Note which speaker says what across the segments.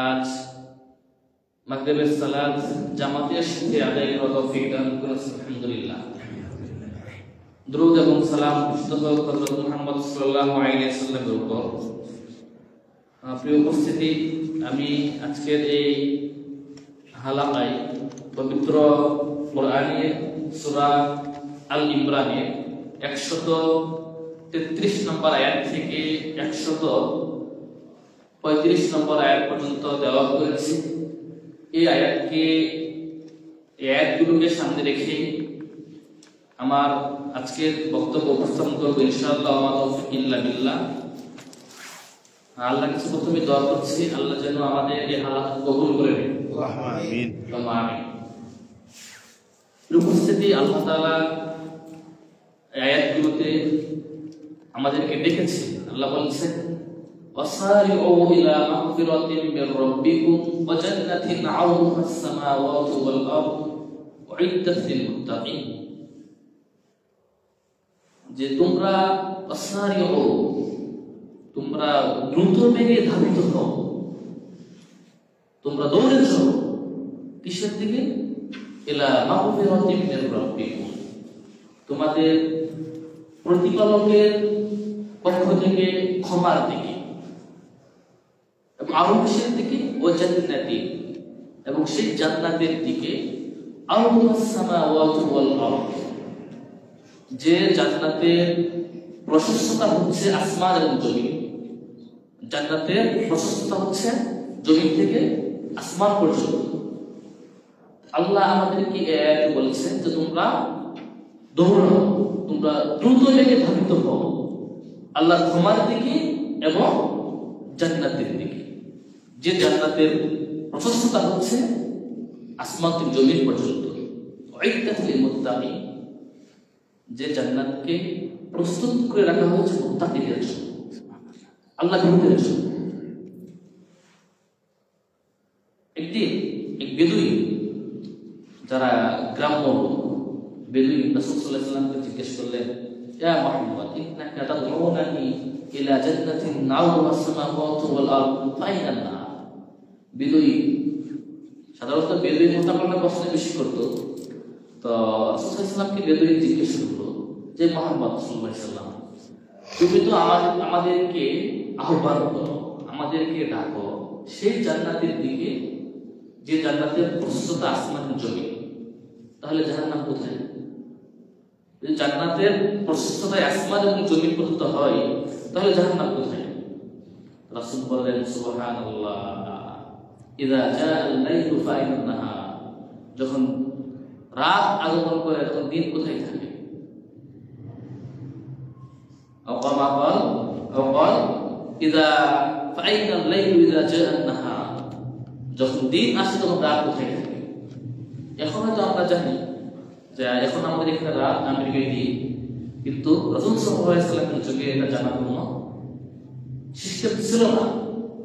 Speaker 1: আজ মাগরিবের সালাত জামাতের সাথে আদায় করার তৌফিক দান করেছেন, আলহামদুলিল্লাহ। দুরূদ এবং সালাম হযরত মুহাম্মদ সাল্লাল্লাহু আলাইহি ওয়াসাল্লামের উপর। প্রিয় উপস্থিতি, আমি আজকের এই হালাকায় পবিত্র কোরআনের সূরা আল ইমরানের 133 নম্বর আয়াত থেকে 135 নম্বর আয়াত পর্যন্ত তেলাওয়াত করেছি। এই আয়াতগুলোকে সামনে রেখে আমার আজকের বক্তব্য উপস্থাপন করবো ইনশাআল্লাহ। ওয়া মা তাওফীক ইল্লা বিল্লাহ। আল্লাহর কাছে প্রথমে দোয়া করছি, আল্লাহ যেন আমাদের এই হালাত কবুল করে নেন। আমিন। আমিন। উপস্থিতি, আল্লাহ তাআলা আয়াতগুলোতে আমাদেরকে ডেকেছে। আল্লাহ বলছেন, ওয়াসারিউ ইলা মাগফিরাতিন মির রাব্বিকুম ওয়া জান্নাতিন আরদুহা আস-সামাওয়াতু ওয়াল আরদু উইদ্দাত লিল মুত্তাকিন। যে তোমরা ওয়াসারিউ, তোমরা দ্রুত বেগে ধাবিত হও, তোমরা দৌড়ে যাও কিসের দিকে? ইলা মাগফিরাতিন মির রাব্বিকুম, তোমাদের প্রতিপালকের পক্ষ থেকে ক্ষমার দিকে, এবং আরো কিসের দিকে? ও জান্নাতি, এবং সেই জান্নাতের দিকে। আরদুহাস সামাওয়াতু ওয়াল আরদ, যে জান্নাতের প্রশস্ততা হচ্ছে আসমান এবং জমিন। জান্নাতের প্রশস্ততা হচ্ছে জমিন থেকে আসমান পর্যন্ত। আল্লাহ আমাদেরকে বলেছেন যে তোমরা দৌড়াও, তোমরা দ্রুত বেগে ধাবিত হও আল্লাহর ক্ষমার দিকে এবং জান্নাতের দিকে। যে জান্নাতের প্রশস্ততা হচ্ছে আসমান থেকে জমিন পর্যন্ত। উইদ্দাত লিল মুত্তাকিন, যে জান্নাতকে প্রস্তুত করে রাখা হয়েছে মুত্তাকিদের জন্য, আল্লাহ ভীরুদের জন্য। একদিন এক বেদুইন, যারা গ্রাম্য বেদুইন, রাসূল সাল্লাল্লাহু আলাইহি ওয়াসাল্লামকে জিজ্ঞেস করলেন, ইয়া মুহাম্মদ ইন্নাকা তাদউনানি ইলা জান্নাতিন আরদুহা আস-সামাওয়াতু ওয়াল আরদু ফাইনান নার। বেদুইন সাধারণত বেদুইন মোতাবেক প্রশ্ন বেশি করতো। তো রাসূল সাল্লাল্লাহু আলাইহি ওয়াসাল্লামকে বেদুইন জিজ্ঞেস করলো যে, মুহাম্মদ সাল্লাল্লাহু আলাইহি ওয়াসাল্লাম, তুমি তো আমাদেরকে আহ্বান করো, আমাদেরকে ডাকো সেই জান্নাতের দিকে যে জান্নাতের প্রশস্ততা আসমান জমি, তাহলে জাহান্নাম কোথায়? যদি জান্নাতের প্রশস্ততায় আসমান এবং জমি পর্যন্ত হয়, তাহলে জাহান্নাম কোথায়? রাসূল বললেন, সুবহানাল্লাহ, ইযা জাআল লাইলু ফাইনান নাহার, যখন রাত আগমন করে তখন দিন কোথায় থাকে? যখন দিন আসে তখন রাত কোথায় থাকে? এখন হয়তো আমরা জানি যে এখন আমাদের এখানে রাত, আমেরিকায় দিন, কিন্তু রাসূল সাল্লাল্লাহু আলাইহি ওয়াসাল্লামের যুগে এটা জানার কোনো সিস্টেম ছিল না।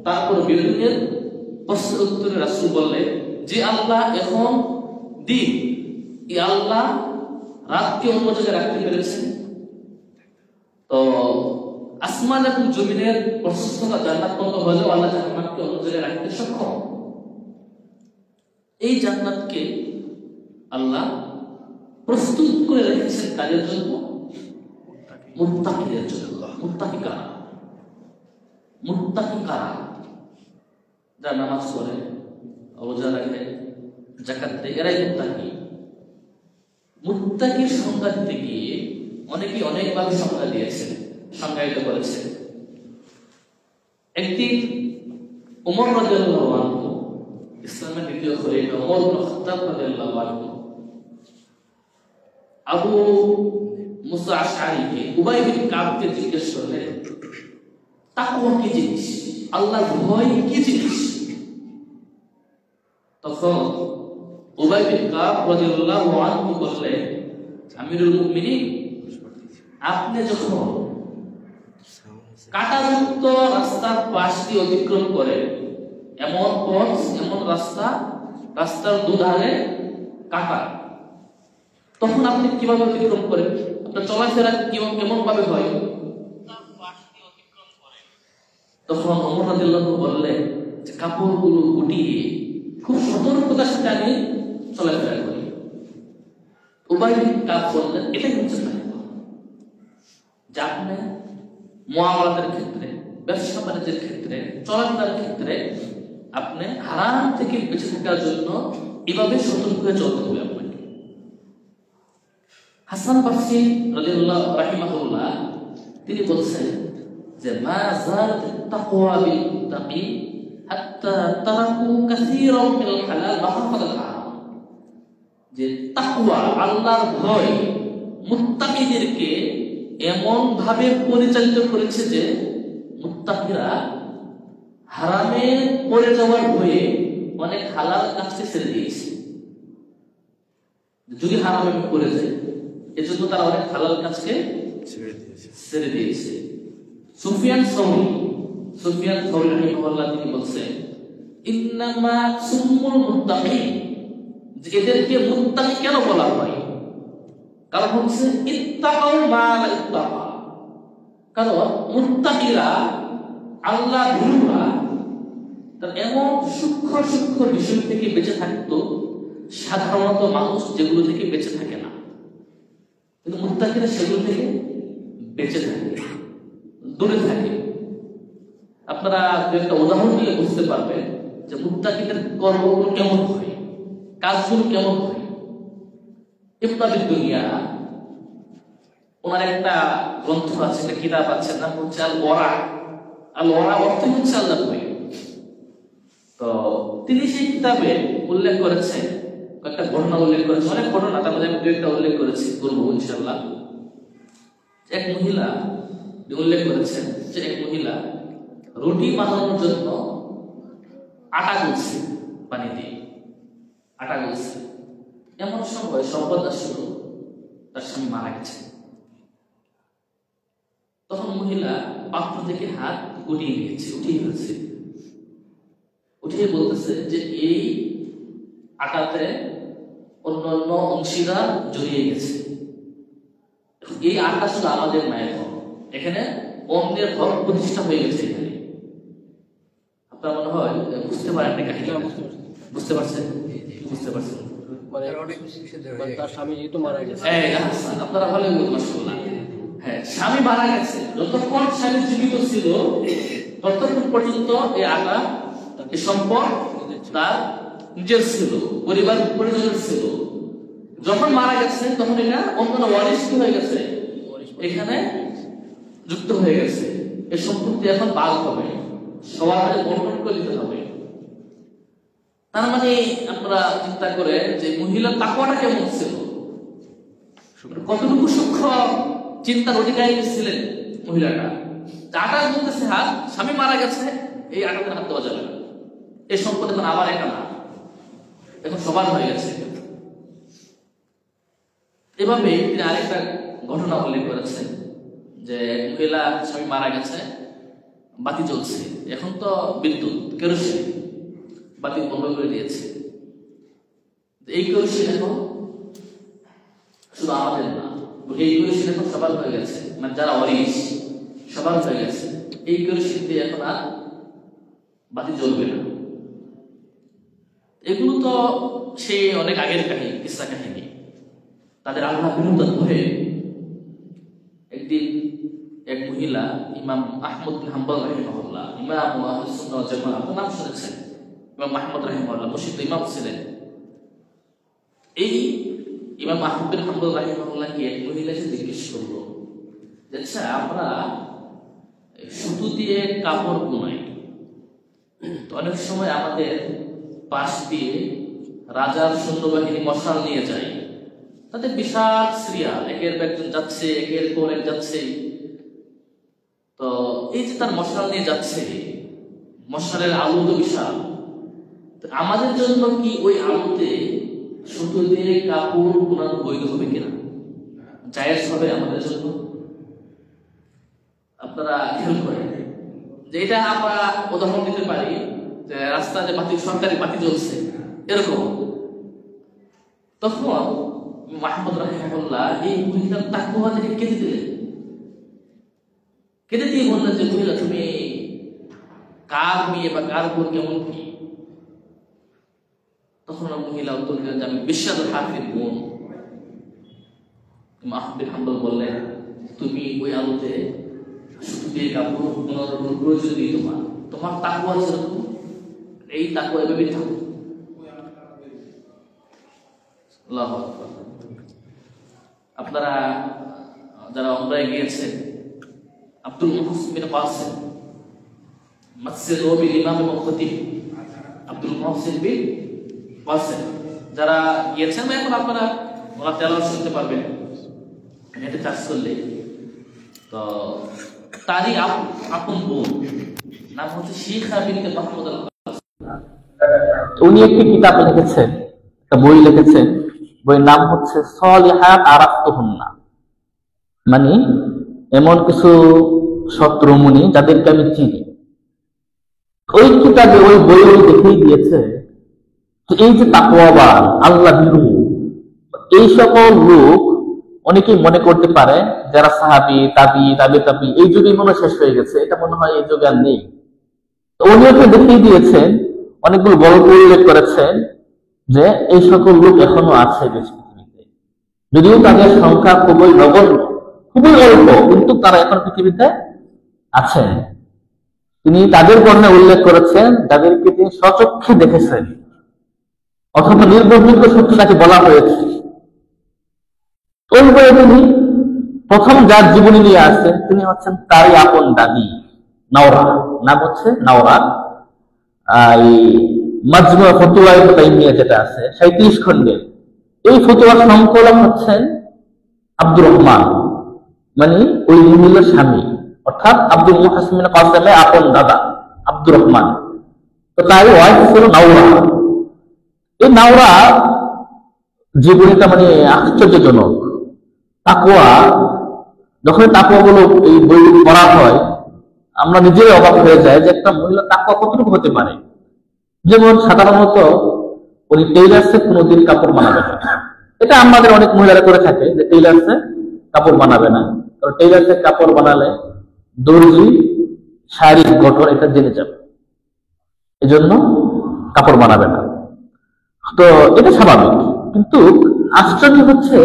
Speaker 1: তারপর বেদুইনের প্রশ্নের উত্তরে রাসূল বললেন যে আল্লাহ এখন দিন, এই আল্লাহ রাতকে অন্য জায়গায় রাখতে পেরেছেন। তো আসমান এবং জমিনের প্রশস্ততা জান্নাত মতো হলেও আল্লাহ জান্নাতকে অন্য জায়গায় রাখতে সক্ষম। এই জান্নাতকে আল্লাহ প্রস্তুত করে রেখেছেন কাজের জন্য? মুত্তাকিদের জন্য। মুত্তাকি কারা? মুত্তাকি কারা? যারা নামাজ পড়ে, রোজা রাখে, যাকাত দেয়, এরাই মুত্তাকি। মুত্তাকির সংজ্ঞা দিতে গিয়ে অনেকেই অনেকভাবে সংজ্ঞা দিয়েছেন, সংজ্ঞায়িত করেছেন। একদিন ওমর রাদিয়াল্লাহু আনহু, ইসলামের দ্বিতীয় খলিফা ওমর ইবনে খাত্তাব রাদিয়াল্লাহু আনহু, আবু মুসা আশআরীকে, উবাই বিন কাবকে জিজ্ঞেস করলেন, তাকওয়া কি জিনিস? আল্লাহর ভয় কি জিনিস? তখন উবাই বিন কাব রাদিয়াল্লাহু আনহু বললেন, আমিরুল মুমিনিন, আপনি যখন কাঁটাযুক্ত রাস্তার পাশ দিয়ে অতিক্রম করেন, এমন পথ, এমন রাস্তার দুধারে কাঁটা, তখন আপনি কিভাবে অতিক্রম করেন? আপনার চলাফেরা কেমন ভাবে হয়? তখন ওমর রাদিয়াল্লাহু বললেন যে কাপড়গুলো গুটিয়ে খুব সতর্কতার সাথে আমি চলাফেরা করি। উবাই বিন কাব বললেন এটাই হচ্ছে তাকওয়া, যে আপনি মুআমালাতের ক্ষেত্রে, ব্যবসা বাণিজ্যের ক্ষেত্রে, চলাফেরার ক্ষেত্রে আপনি হারাম থেকে বেঁচে থাকার জন্য এভাবে সতর্ক হয়ে চলতে হবে আপনাকে। হাসান বাসরি রাদিয়াল্লাহু রাহিমাহুল্লাহ তিনি বলছেন যে মা যালাত তাকওয়া বিল মুত্তাকিন হাত্তা তারাকু কাসীরাম মিনাল হালাল ওয়া হাফাযাল হারাম, যে তাকওয়া আল্লাহর ভয় মুত্তাকিদেরকে এমন ভাবে পরিচালিত করেছে যে মুত্তাকিরা হারামে পড়ে যাওয়ার ভয়ে অনেক হালাল কাজকে ছেড়ে দিয়েছে। যদি হারামে পড়ে যায় এজন্য তারা অনেক হালাল কাজকে ছেড়ে দিয়েছে। সুফিয়ান সাউরি রাহিমাহুল্লাহ তিনি বলছেন ইন্নামা সুম্মুল মুত্তাকিন, যে এদেরকে মুত্তাকি কেন বলা হয়? কারণ হচ্ছে ইত্তাকাউ মা লা ইত্তাকা, কারণ মুত্তাকিরা আল্লাহ ভীরুরা তার এমন সূক্ষ্ম সূক্ষ্ম বিষয় থেকে বেঁচে থাকতো সাধারণত মানুষ যেগুলো থেকে বেঁচে থাকে না, কিন্তু মুত্তাকিরা সেগুলো থেকে বেঁচে থাকে, দূরে থাকে। আপনারা একটা উদাহরণ দিলে বুঝতে পারবেন যে মুত্তাকিদের কর্মগুলো কেমন হয়, কাজগুলো কেমন হয়। ইবনে আবি দুনিয়া ওনার একটা গ্রন্থ আছে, একটা কিতাব আছে, নাম হচ্ছে আল ওয়ারা। আল ওয়ারা অর্থ হচ্ছে আল্লাহ ভয়। তো তিনি সেই কিতাবে উল্লেখ করেছেন, একটা ঘটনা উল্লেখ করেছেন, অনেক ঘটনা, তার মধ্যে আমি দু একটা উল্লেখ করেছি, করবো ইনশাআল্লাহ। এক মহিলা উল্লেখ করেছেন যে এক মহিলা রুটি বানানোর জন্য আটা গুলছে, পানি দিয়ে আটা গুলছে। এমন সময় সংবাদ আসলো তার স্বামী মারা গেছে। তখন মহিলা পাত্র থেকে হাত উঠিয়ে নিয়েছে, উঠিয়ে ফেলছে, উঠিয়ে বলতেছে যে এই আটাতে অন্যান্য অংশীদার জড়িয়ে গেছে, এই আটা শুধু আমাদের মায়ের হক, এখানে অন্যের হক প্রতিষ্ঠা হয়ে গেছে। এখানে আপনার মনে হয় বুঝতে পারেন না কাহিনী? বুঝতে পারছেন? বুঝতে পারছেন?
Speaker 2: তার স্বামী যেহেতু মারা গেছে,
Speaker 1: আপনারা ভালো মাশাআল্লাহ। হ্যাঁ, স্বামী মারা গেছে, যতক্ষণ স্বামী জীবিত ছিল ততক্ষণ পর্যন্ত এই আটা, এই সম্পদ তার নিজের ছিল, পরিবার পরিজনের ছিল। যখন মারা গেছে তখন এটা অন্য ওয়ারিশ হয়ে গেছে, এখানে যুক্ত হয়ে গেছে। এই সম্পত্তি এখন ভাগ হবে, সবার হাতে বন্টন করে দিতে হবে। তার মানে আপনারা চিন্তা করে যে মহিলার তাকওয়াটা কেমন ছিল, কতটুকু সূক্ষ্ম চিন্তার অধিকারী ছিলেন মহিলাটা। আটা বলতেছে হাত, স্বামী মারা গেছে, এই আটাতে হাত দেওয়া যাবে না, এই সম্পদ এখন আবার একা না, এখন সবার হয়ে গেছে। এভাবে তিনি আরেকটা ঘটনা উল্লেখ করেছেন যে মহিলা স্বামী মারা গেছে, বাতি জ্বলছে, এখন তো বিদ্যুৎ কেরোসিন, বাতি বন্ধ করে দিয়েছে। এই কেরোসিন এখন শুধু আমাদের না, এই কেরোসিন এখন সবার হয়ে গেছে, মানে যারা ওয়ারিশ সবার হয়ে গেছে। এই কেরোসিন দিয়ে এখন আর বাতি জ্বলবে না। এগুলো তো সে অনেক আগের কাহিনী, কিসসা কাহিনী। তাদের আল্লাহ বিরুদ্ধে হয়ে একদিন এক মহিলা, ইমাম আহমদ বিন হাম্বল রাহিমাহুল্লাহ, ইমাম আহলুস সুন্নাহ ওয়াল জামাআহ, আপনার নাম শুনেছেন, ইমাম আহমদ রাহিমাহুল্লাহ প্রসিদ্ধ ইমাম ছিলেন। এই ইমাম আহমদ বিন হাম্বল রাহিমাহুল্লাহকে এক মহিলা এসে জিজ্ঞেস করলো, আচ্ছা আমরা সুতো দিয়ে কাপড় বোনাই, তো অনেক সময় আমাদের পাশ দিয়ে রাজার সৈন্যবাহিনী মশাল নিয়ে যায়, তাদের বিশাল সিরিয়াল, একের পর একজন যাচ্ছে, একের পর এক যাচ্ছে। তো এই যে তার মশাল নিয়ে যাচ্ছে, মশালের আলো তো বিশাল, আমাদের জন্য কি ওই আলোতে সুতো দিয়ে কাপড় বোনানো বৈধ হবে কিনা, জায়েজ হবে আমাদের জন্য? আপনারা খেয়াল করেন যে এটা আমরা উদাহরণ দিতে পারি যে রাস্তায় বাতি, সরকারি বাতি জ্বলছে এরকম। তখন মাহমুদ রাহিমাহুল্লাহ এই মহিলার তাকওয়া থেকে কেঁদে দিলেন, কেঁদে দিয়ে বললেন যে মহিলা তুমি কার মেয়ে বা কার বোন কেমন কি? তখন মহিলা উত্তর দিলেন যে আমি বিশ্বনাথ হাফির বোন। আহমদ বিন হাম্বল বললেন, তুমি ওই আলোতে শুধু দিয়ে কাপড় প্রয়োজন নেই, তোমার তাকওয়া যেরকম এই তাকওয়া এভাবেই থাকো। আল্লাহু আকবার। আপনারা যারা উমরায় গিয়েছেন, আব্দুল মুহসিন বিন কাসিম মসজিদ নববীর ইমাম এবং খতিব আব্দুল মুহসিন বিন কাসিম, যারা গিয়েছেন এখন আপনারা ওনার তেলাওয়াত শুনতে পারবেন এটা চাষ করলে। তো তারই আপন বোন নাম হচ্ছে শিখা বিনতে মাহমুদ আল কাসিম।
Speaker 3: উনি একটি কিতাব লিখেছেন, একটা বই লিখেছেন, বইয়ের নাম হচ্ছে সলিহাত আরাফতুহুন্না, মানে এমন কিছু সৎ রমণী যাদেরকে আমি চিনি। ওই কিতাবে ওই বই দেখেই দিয়েছে এই যে তাকওয়াবান আল্লাহ ভীরু এই সকল লোক অনেকেই মনে করতে পারে যারা সাহাবী তাবি এই যুগে মনে শেষ হয়ে গেছে, এটা মনে হয় এই যুগে আর নেই। তো উনি ওকে দেখিয়ে দিয়েছেন, অনেকগুলো গল্প উল্লেখ করেছেন যে এই সকল লোক এখনো আছে পৃথিবীতে, যদিও তাদের সংখ্যা খুবই নগণ্য, খুবই অল্প, কিন্তু তারা এখন পৃথিবীতে আছেন। তিনি তাদের বর্ণে উল্লেখ করেছেন যাদেরকে তিনি স্বচক্ষে দেখেছেন অথবা নির্ভরযোগ্য সূত্র তাকে বলা হয়েছে। ওই বইয়ে তিনি প্রথম যার জীবনী নিয়ে আসছেন তিনি হচ্ছেন তারই আপন দাদি নাওরা, নাম হচ্ছে নাওরা। এই মাজমুয়া ফতুয়া তাইমিয়া যেটা আছে 37 খণ্ডের, এই ফতুয়ার সংকলন হচ্ছেন আব্দুর রহমান, মানে ওই মহিলার স্বামী, অর্থাৎ আব্দুল মুহসিন বিন কাসিমের আপন দাদা আব্দুর রহমান। তো তার ওয়াইফ ছিল নাওরা। এই নাওরা জীবনীটা মানে আশ্চর্যজনক। তাকওয়া, যখন তাকওয়া গুলো এই বইগুলো পড়া হয় আমরা নিজেই অবাক হয়ে যায় যে একটা মহিলা তাকওয়া কতটুকু হতে পারে। যেমন সাধারণত উনি টেইলার্সে কোনোদিন কাপড় বানাবে না, এটা আমাদের অনেক মহিলারা করে থাকে যে টেইলার্সে কাপড় বানাবে না, কারণ টেইলার্সে কাপড় বানালে দর্জি শারীরিক গঠন এটা জেনে যাবে, এজন্য কাপড় বানাবে না। তো এটা স্বাভাবিক, কিন্তু আশ্চর্য হচ্ছে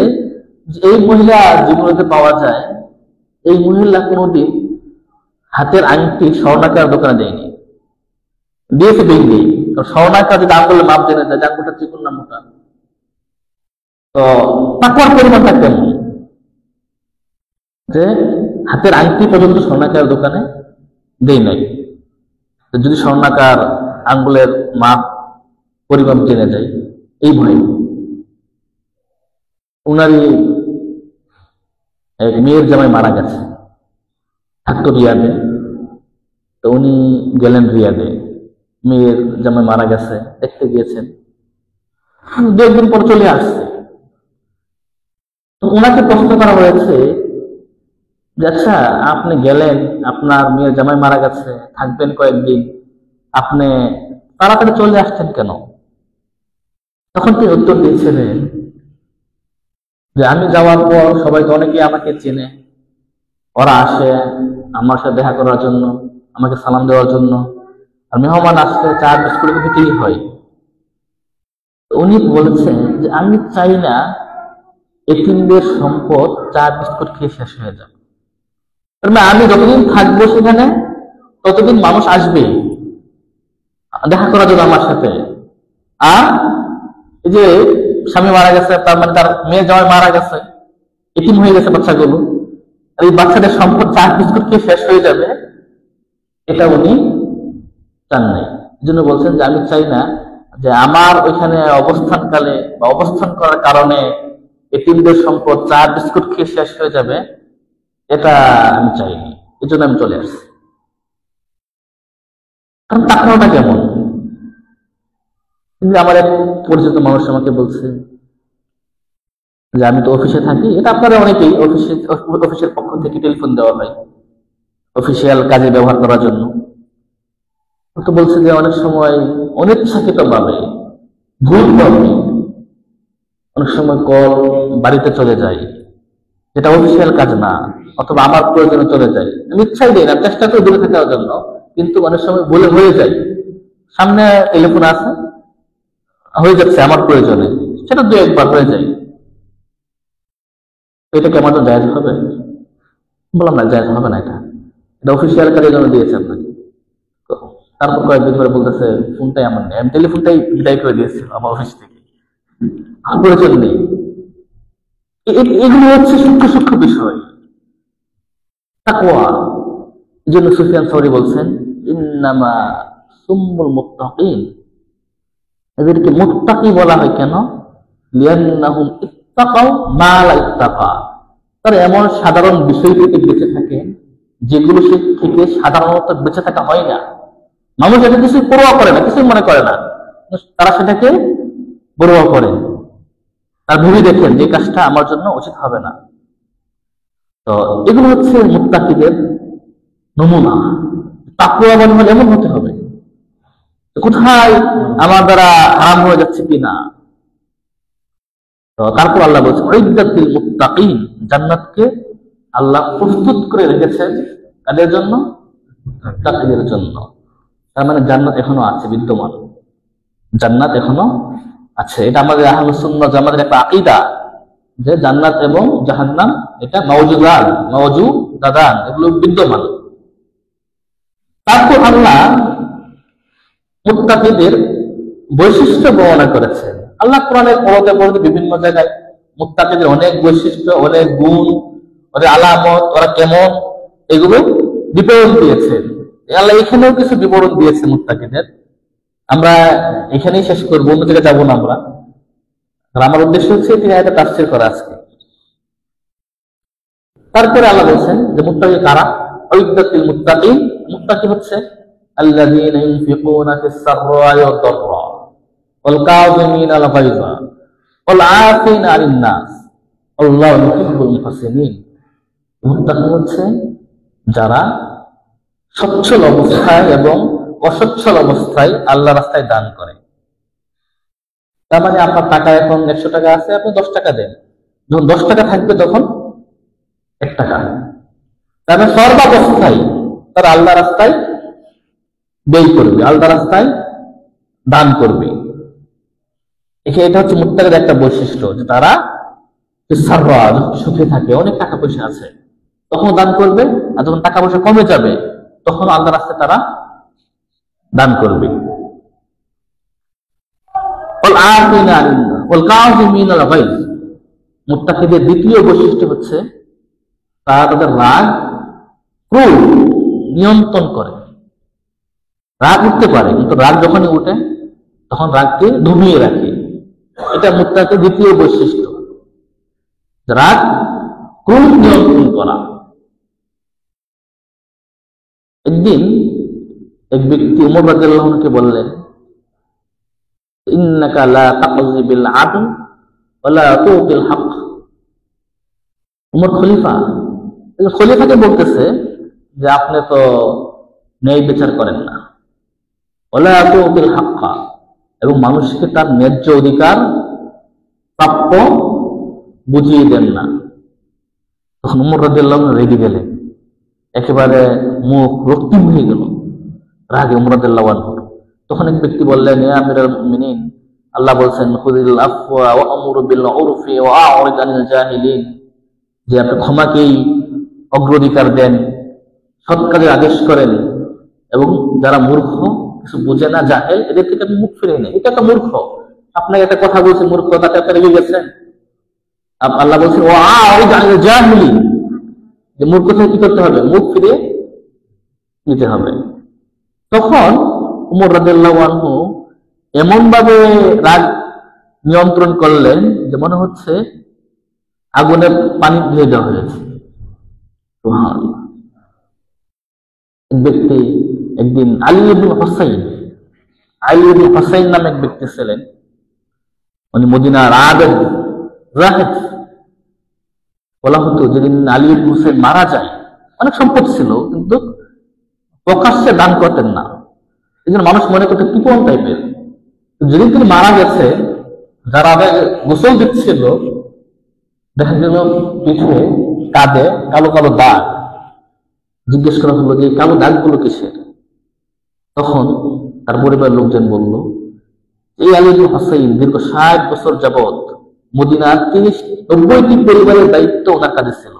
Speaker 3: যে এই মহিলা জীবনে পাওয়া যায়, এই মহিলা কোনোদিন হাতের আংটি স্বর্ণাকার দোকানে দেয়নি, দিয়েছে বেঙ্গি, স্বর্ণাকার যদি আঙ্গুলে মাপ জেনে দেয় আঙ্গুলটা চিকুন না মোটা। তো তাকওয়ার পরিমাণটা কেমন যে হাতের আংটি পর্যন্ত স্বর্ণাকার দোকানে দেয় নাই। যদি স্বর্ণাকার আঙ্গুলের মাপ পরিমাপ জেনে যায় এই ভয়। উনারই এক মেয়ের জামাই মারা গেছে, থাকতো রিয়াদে, তো উনি গেলেন রিয়াদে, মেয়ের জামাই মারা গেছে, দেখতে গিয়েছেন, 2 দিন পর চলে আসছে। তো ওনাকে প্রশ্ন করা হয়েছে যে আচ্ছা আপনি গেলেন, আপনার মেয়ের জামাই মারা গেছে, থাকবেন কয়েকদিন, আপনি তাড়াতাড়ি চলে আসছেন কেন? তখন তিনি উত্তর দিয়েছিলেন যে আমি যাওয়ার পর সবাই তো অনেকে আমাকে চেনে, ওরা আসে আমার সাথে দেখা করার জন্য, আমাকে সালাম দেওয়ার জন্য, আর মেহমান আসলে চা বিস্কুট খেতেই হয়। উনি বলেছেন যে আমি চাই না এতিমদের সম্পদ চা বিস্কুট খেয়ে শেষ হয়ে যাবে, আমি যতদিন থাকবো সেখানে ততদিন মানুষ আসবে দেখা করার জন্য আমার সাথে। আর এই যে স্বামী মারা গেছে, তার মানে তার মেয়ে জামাই মারা গেছে, এতিম হয়ে গেছে বাচ্চাগুলো, আর এই বাচ্চাদের সম্পদ চা বিস্কুট খেয়ে শেষ হয়ে যাবে, এটা উনি চান নাই। এই জন্য বলছেন যে আমি চাই না যে আমার ওইখানে অবস্থানকালে বা অবস্থান করার কারণে এতিমদের সম্পদ চা বিস্কুট খেয়ে শেষ হয়ে যাবে, এটা আমি চাইনি, এই জন্য আমি চলে আসছি। কারণ তাকওয়াটা কেমন? কিন্তু আমার এক পরিচিত মানুষ আমাকে বলছে যে আমি তো অফিসে থাকি, এটা আপনারা অনেকেই অফিসের পক্ষ থেকে টেলিফোন দেওয়া হয় অফিসিয়াল কাজে ব্যবহার করার জন্য। তো বলছে যে অনেক সময় অনিচ্ছাকৃত ভাবে ভুলভাবে অনেক সময় কল বাড়িতে চলে যায়, যেটা অফিসিয়াল কাজ না, অথবা আমার প্রয়োজনে চলে যায়, আমি ইচ্ছাই দিই না, চেষ্টা করে দূরে থাকার জন্য, কিন্তু অনেক সময় বলে হয়ে যায়, সামনে টেলিফোন আছে, হয়ে যাচ্ছে আমার প্রয়োজনে, সেটা দু একবার হয়ে যায়, এটা কি আমার জায়েজ হবে? বললাম না, জায়েজ হবে না, এটা এটা অফিসিয়াল কাজের জন্য দিয়েছে আপনাকে। তারপর কয়েকদিন পরে বলতেছে ফোনটাই আমার নেই, আমি টেলিফোনটাই বিদায় করে দিয়েছি আমার অফিস থেকে, আর প্রয়োজন নেই। এগুলো হচ্ছে সূক্ষ্ম সূক্ষ্ম বিষয়, তাকওয়া। এই জন্য সুফিয়ান সাউরি বলছেন ইন্নামা সুম্মুল মুত্তাকিন, এদেরকে মুত্তাকি বলা হয় কেন? লিআন্নাহুম ইত্তাকাউ মা লা ইত্তাকা, তারা এমন সাধারণ বিষয় থেকে বেঁচে থাকে যেগুলো সে থেকে সাধারণত বেঁচে থাকা হয় না। মানুষ এটা কিছু পরোয়া করে না, কিছুই মনে করে না, তারা সেটাকে পরোয়া করে, তার ভেবে দেখেন যে কাজটা আমার জন্য উচিত হবে না। তো এগুলো হচ্ছে মুত্তাকিদের নমুনা। তাকওয়াবান হলে এমন হতে হবে, কোথায় আমার দ্বারা হারাম হয়ে যাচ্ছে কিনা। তো তারপর আল্লাহ বলছেন উইদ্দাতিল মুত্তাকিন, জান্নাতকে আল্লাহ প্রস্তুত করে রেখেছেন কাদের জন্য? মুত্তাকিদের জন্য। তার মানে জান্নাত এখনো আছে, বিদ্যমান, জান্নাত এখনো আছে। এটা আমাদের আহলুস সুন্নাহ ওয়াল জামাতের একটা আকীদা যে জান্নাত এবং জাহান্নাম এটা মাওজুদান, এগুলো বিদ্যমান। তারপর আল্লাহ মুত্তাকিদের বৈশিষ্ট্য বর্ণনা করেছেন। আল্লাহ কোরআনের পড়তে বিভিন্ন জায়গায় মুত্তাকিদের অনেক বৈশিষ্ট্য, অনেক গুণ, ওদের আলামত, ওরা কেমন, এগুলো বিবরণ দিয়েছেন। আল্লাহ এখানেও কিছু বিবরণ দিয়েছে মুত্তাকিদের। আমরা এখানেই শেষ করবো, অন্য জায়গায় যাবো না আমরা, আর আমার উদ্দেশ্য হচ্ছে তিনি আয়াতটা তাফসীর করা আজকে। তারপরে আল্লাহ বলছেন যে মুত্তাকি কারা? উইদ্দাতিল মুত্তাকিন, মুত্তাকি হচ্ছে আল্লাযীনা ইউনফিকুনা ফিস সাররা'i ওয়াদ দাররা ওয়াল কাযিমিনা আল গায়যা ওয়াল আফিনা আনিন নাস আল্লাহু ইউহিব্বুল মুহসিনিন। মুত্তাকি হচ্ছে যারা সচ্ছল অবস্থায় এবং অসচ্ছল অবস্থায় আল্লাহর রাস্তায় দান করে। তার মানে আপনার টাকা এখন 100 টাকা আছে, আপনি 10 টাকা দেন, যখন 10 টাকা থাকবে তখন 1 টাকা। তার মানে সর্বাবস্থায় তারা আল্লাহ রাস্তায় ব্যয় করবে, আল্লাহ রাস্তায় দান করবে। এটা হচ্ছে মুত্তাকিদের একটা বৈশিষ্ট্য, যে তারা সুখে থাকে, অনেক টাকা পয়সা আছে, তখন দান করবে, আর যখন টাকা পয়সা কমে যাবে তখন আল্লাহ রাস্তায় তারা দান করবে। মুত্তাকিদের দ্বিতীয় বৈশিষ্ট্য হচ্ছে তারা তাদের রাগ ক্রোধ নিয়ন্ত্রণ করে। রাগ উঠতে পারে, কিন্তু রাগ যখনই উঠে তখন রাগকে দমিয়ে রাখে। এটা মুত্তাকিদের দ্বিতীয় বৈশিষ্ট্য, রাগ ক্রোধ নিয়ন্ত্রণ করা। একদিন এক ব্যক্তি উমর রাদিয়াল্লাহু আনহুকে বললেন ইন্নাকা লা তাকযি বিল আদল ওয়া লা তুতিল হক। উমর খলিফাকে বলতেছে যে আপনি তো ন্যায় বিচার করেন না, ওয়া লা তুতিল হক, এবং মানুষকে তার ন্যায্য অধিকার প্রাপ্য বুঝিয়ে দেন না। তখন উমর রাদিয়াল্লাহু আনহু রেগে গেলেন, একেবারে মুখ রক্তিম হয়ে গেল রাগে উমর রাদিয়াল্লাহু আনহু। তখন এক ব্যক্তি বললেন ইয়া আমিরুল মুমিনিন, আল্লাহ বলছেন খুযিল আফওয়া ওয়া আমুর বিল উরফি ওয়া আ'রিদ আনিল জাহিলিন, যে আপনি ক্ষমাকেই অগ্রাধিকার দেন, সৎ কাজের আদেশ করেন, এবং যারা মূর্খ, কিছু বুঝে না, জাহেল, এদের থেকে আপনি মুখ ফিরিয়ে নেন। এটা একটা মূর্খ, আপনাকে একটা কথা বলছে মূর্খ, তাতে আপনি রেগে গেছেন। আল্লাহ বলছেন ওয়া আ'রিদ আনিল জাহিলিন, যে মূর্খ থেকে কি করতে হবে? মুখ ফিরিয়ে নিতে হবে। তখন উমর রাদিয়াল্লাহু আনহু এমন ভাবে রাগ নিয়ন্ত্রণ করলেন যে মনে হচ্ছে আগুনে পানি দিয়ে দেওয়া হয়েছে। সুবহানাল্লাহ। এক ব্যক্তি একদিন আলী ইবনে হুসাইন নামে এক ব্যক্তি ছিলেন, উনি মদিনার আবেদ রাহিদ। বলা হতো যেদিন আলী ইবনে হুসাইন মারা যায়, অনেক সম্পদ ছিল কিন্তু প্রকাশ্যে দান করতেন না, এই জন্য মানুষ মনে করতে কৃপণ টাইপের। যেদিন তিনি মারা গেছে, যারা গোসল দিচ্ছিল দেখা গেল পিঠে কাঁধে কালো কালো দাগ। জিজ্ঞেস করা হলো যে কালো দাগগুলো কিসের? তখন তার পরিবারের লোকজন বলল, এই আলী ইবনে হুসাইন দীর্ঘ 60 বছর যাবৎ মদিনার 90টি পরিবারের দায়িত্ব ওনার কাছে ছিল।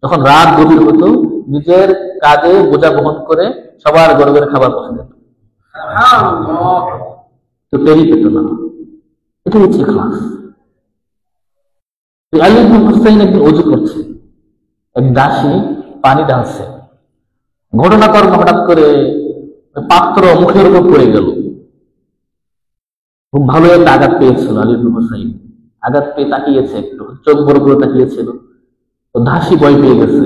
Speaker 3: যখন রাত গভীর হতো নিজের কাঁধে বোঝা বহন করে সবার ঘরে ঘরে খাবার পৌঁছে দিত, তো টেরই পেত না। এটা হচ্ছে ইখলাস। আলী ইবনে হুসাইন একদিন ওযু করছে, এক দাসী পানি ঢালছে, ঘটনাক্রমে হঠাৎ করে পাত্র মুখের উপর পড়ে গেল। খুব ভালো একটা আঘাত পেয়েছিল আলী ইবনে হুসাইন। আঘাত পেয়ে তাকিয়েছে, একটু চোখ বড় করে তাকিয়েছিল। তো দাসী ভয় পেয়ে গেছে,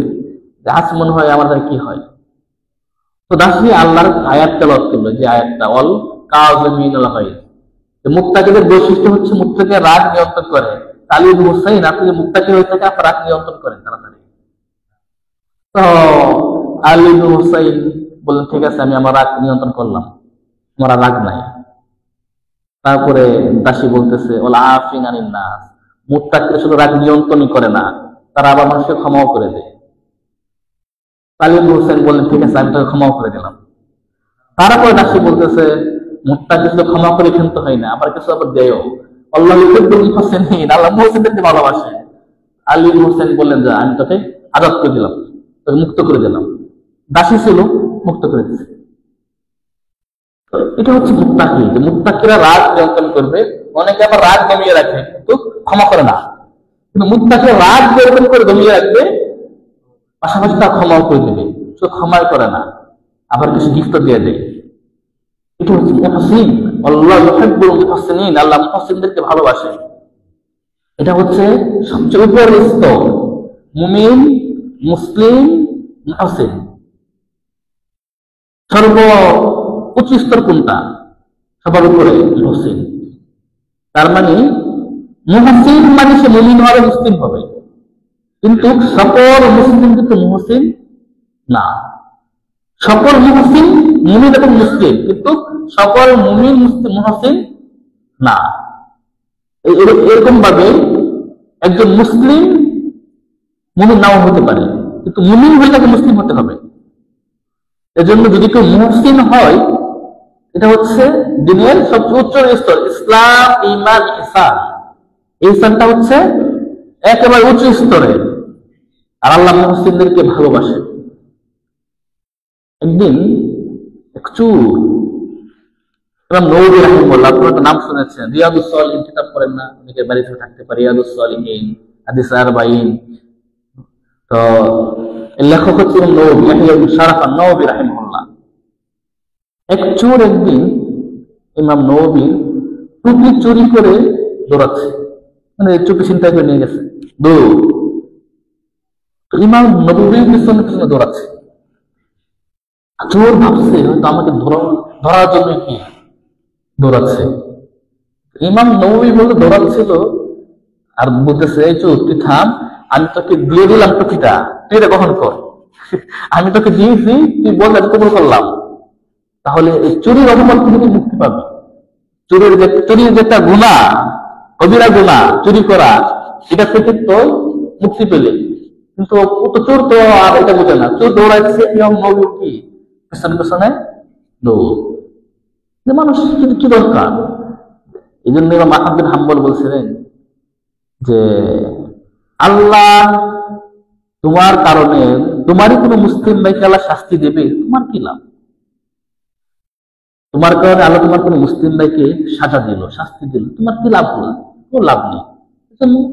Speaker 3: আজ মনে হয় আমার কি হয়। তো দাসী আল্লাহর আয়াত তেলাওয়াত করলো, যে আয়াতটা অল কাযিমিনাল গায়জ, মুত্তাকিদের বৈশিষ্ট্য হচ্ছে মুত্তাকি রাগ নিয়ন্ত্রণ করে। আলী ইবনে হুসাইন, আপনি যে মুত্তাকি হয়ে থাকে আপনার রাগ নিয়ন্ত্রণ করেন তাড়াতাড়ি। তো আলী ইবনে হুসাইন বললেন, ঠিক আছে আমি আমার রাগ নিয়ন্ত্রণ করলাম, আমার রাগ নাই। তারপরে দাসী বলতেছে, ওলা আফিন আনিন নাস, মুত্তাকিরা শুধু রাগ নিয়ন্ত্রণই করে না, তারা আবার মানুষকে ক্ষমাও করে দেয়। আলী ইবনে হুসাইন বললেন, ঠিক আছে আমি তোকে ক্ষমাও করে দিলাম। তারপরে দাসী বলতেছে, মুত্তাকি শুধু ক্ষমা করে ক্ষান্ত হয় না, আবার কিছু আবার দেয়। আল্লাহ ইউহিব্বুল মুহসিনিন, আল্লাহ মুহসিনদেরকে ভালোবাসে। আলী ইবনে হুসাইন বললেন, যে আমি তোকে আজাদ করে দিলাম, তোকে মুক্ত করে দিলাম। দাসী ছিল, মুক্ত করে দিয়েছে। এটা হচ্ছে মুত্তাকি, যে মুত্তাকিরা রাগ নিয়ন্ত্রণ করবে। অনেকে আবার রাগ দমিয়ে রাখে কিন্তু ক্ষমা করে না, কিন্তু মুত্তাকিরা রাগ নিয়ন্ত্রণ করে দমিয়ে রাখবে, পাশাপাশি তার ক্ষমাও করে দেবে। শুধু ক্ষমাই করে না, আবার কিছু গিফট দিয়ে দেয়। এটা হচ্ছে মুহসিন। আল্লাহ ইউহিব্বুল মুহসিনিন, আল্লাহ মুহসিনদেরকে ভালোবাসে। এটা হচ্ছে সবচেয়ে উপরের স্তর, মুমিন, মুসলিম, মুহসিন। সর্ব উচ্চ স্তর কোনটা? সবার উপরে মুহসিন। তার মানে মুহসিন মানে সে মুমিন হবে, মুসলিম হবে, কিন্তু সকল মুসলিম কিন্তু মুহসিন না। সকল মুহসিন মুমিন এবং মুসলিম, কিন্তু সকল মুমিন মুসলিম মুহসিন না। এরকম ভাবে একজন মুসলিম মুমিন নাও হতে পারে, কিন্তু মুমিন হয়ে তাকে মুসলিম হতে হবে। এজন্য যদি কেউ মুহসিন হয়, এটা হচ্ছে দিনের সবচেয়ে উচ্চ স্তর। ইসলাম, ঈমান, ইহসান, ইহসানটা হচ্ছে একেবারে উচ্চ স্তরে। আর আল্লাহ মুহসিনদেরকে ভালোবাসে। একদিন এক চোর, ইমাম নববী রাহিমাহুল্লাহ, আপনারা তো নাম শুনেছেন, রিয়াদুস সালিহিন কিতাব পড়েন না? অনেকে বাড়িতে থাকতে পারে, রিয়াদুস সালিহিন, হাদিস 40। তো এর লেখক হচ্ছে ইমাম নববী, ইয়াহইয়া ইবনে শারাফ আন-নববী রাহিমাহুল্লাহ। এক চোর একদিন ইমাম নববীর টুপি চুরি করে দৌড়াচ্ছে, মানে টুপি ছিনতাই করে নিয়ে গেছে, দৌড়। তো ইমাম নববীর পিছনে পিছনে দৌড়াচ্ছে। চোর ভাবছে হয়তো আমাকে ধরার জন্য কি দৌড়াচ্ছে। ইমাম নববী বলে দৌড়াচ্ছিল আর বলতেছে, এই চোর তুই থাম, আমি তোকে দিয়ে দিলাম টুপিটা, তুই এটা গ্রহণ কর। আমি তোকে দিয়েছি, তুই বল, আমি কবুল করলাম। তাহলে এই চুরির অপমান থেকে তুই মুক্তি পাবি। চুরির যেটা গুনাহ, কবিরা গুনাহ, চুরি করা, এটা থেকে তো মুক্তি পেলে। কিন্তু চোর তো আর এটা বোঝে না, চোর দৌড়াচ্ছে, ইমাম নববী কি পেছনে পেছনে দৌড়। মানুষ কি দরকার? এই জন্য ইমাম আহমদ বিন হাম্বল বলছিলেন যে আল্লাহ তোমার কারণে তোমারই কোনো মুসলিম ভাইকে আল্লাহ শাস্তি দেবে, তোমার কি লাভ? তোমার কারণে আল্লাহ তোমার কোনো মুসলিম ভাইকে সাজা দিল, শাস্তি দিল, তোমার কি লাভ হলো? কোনো লাভ নেই।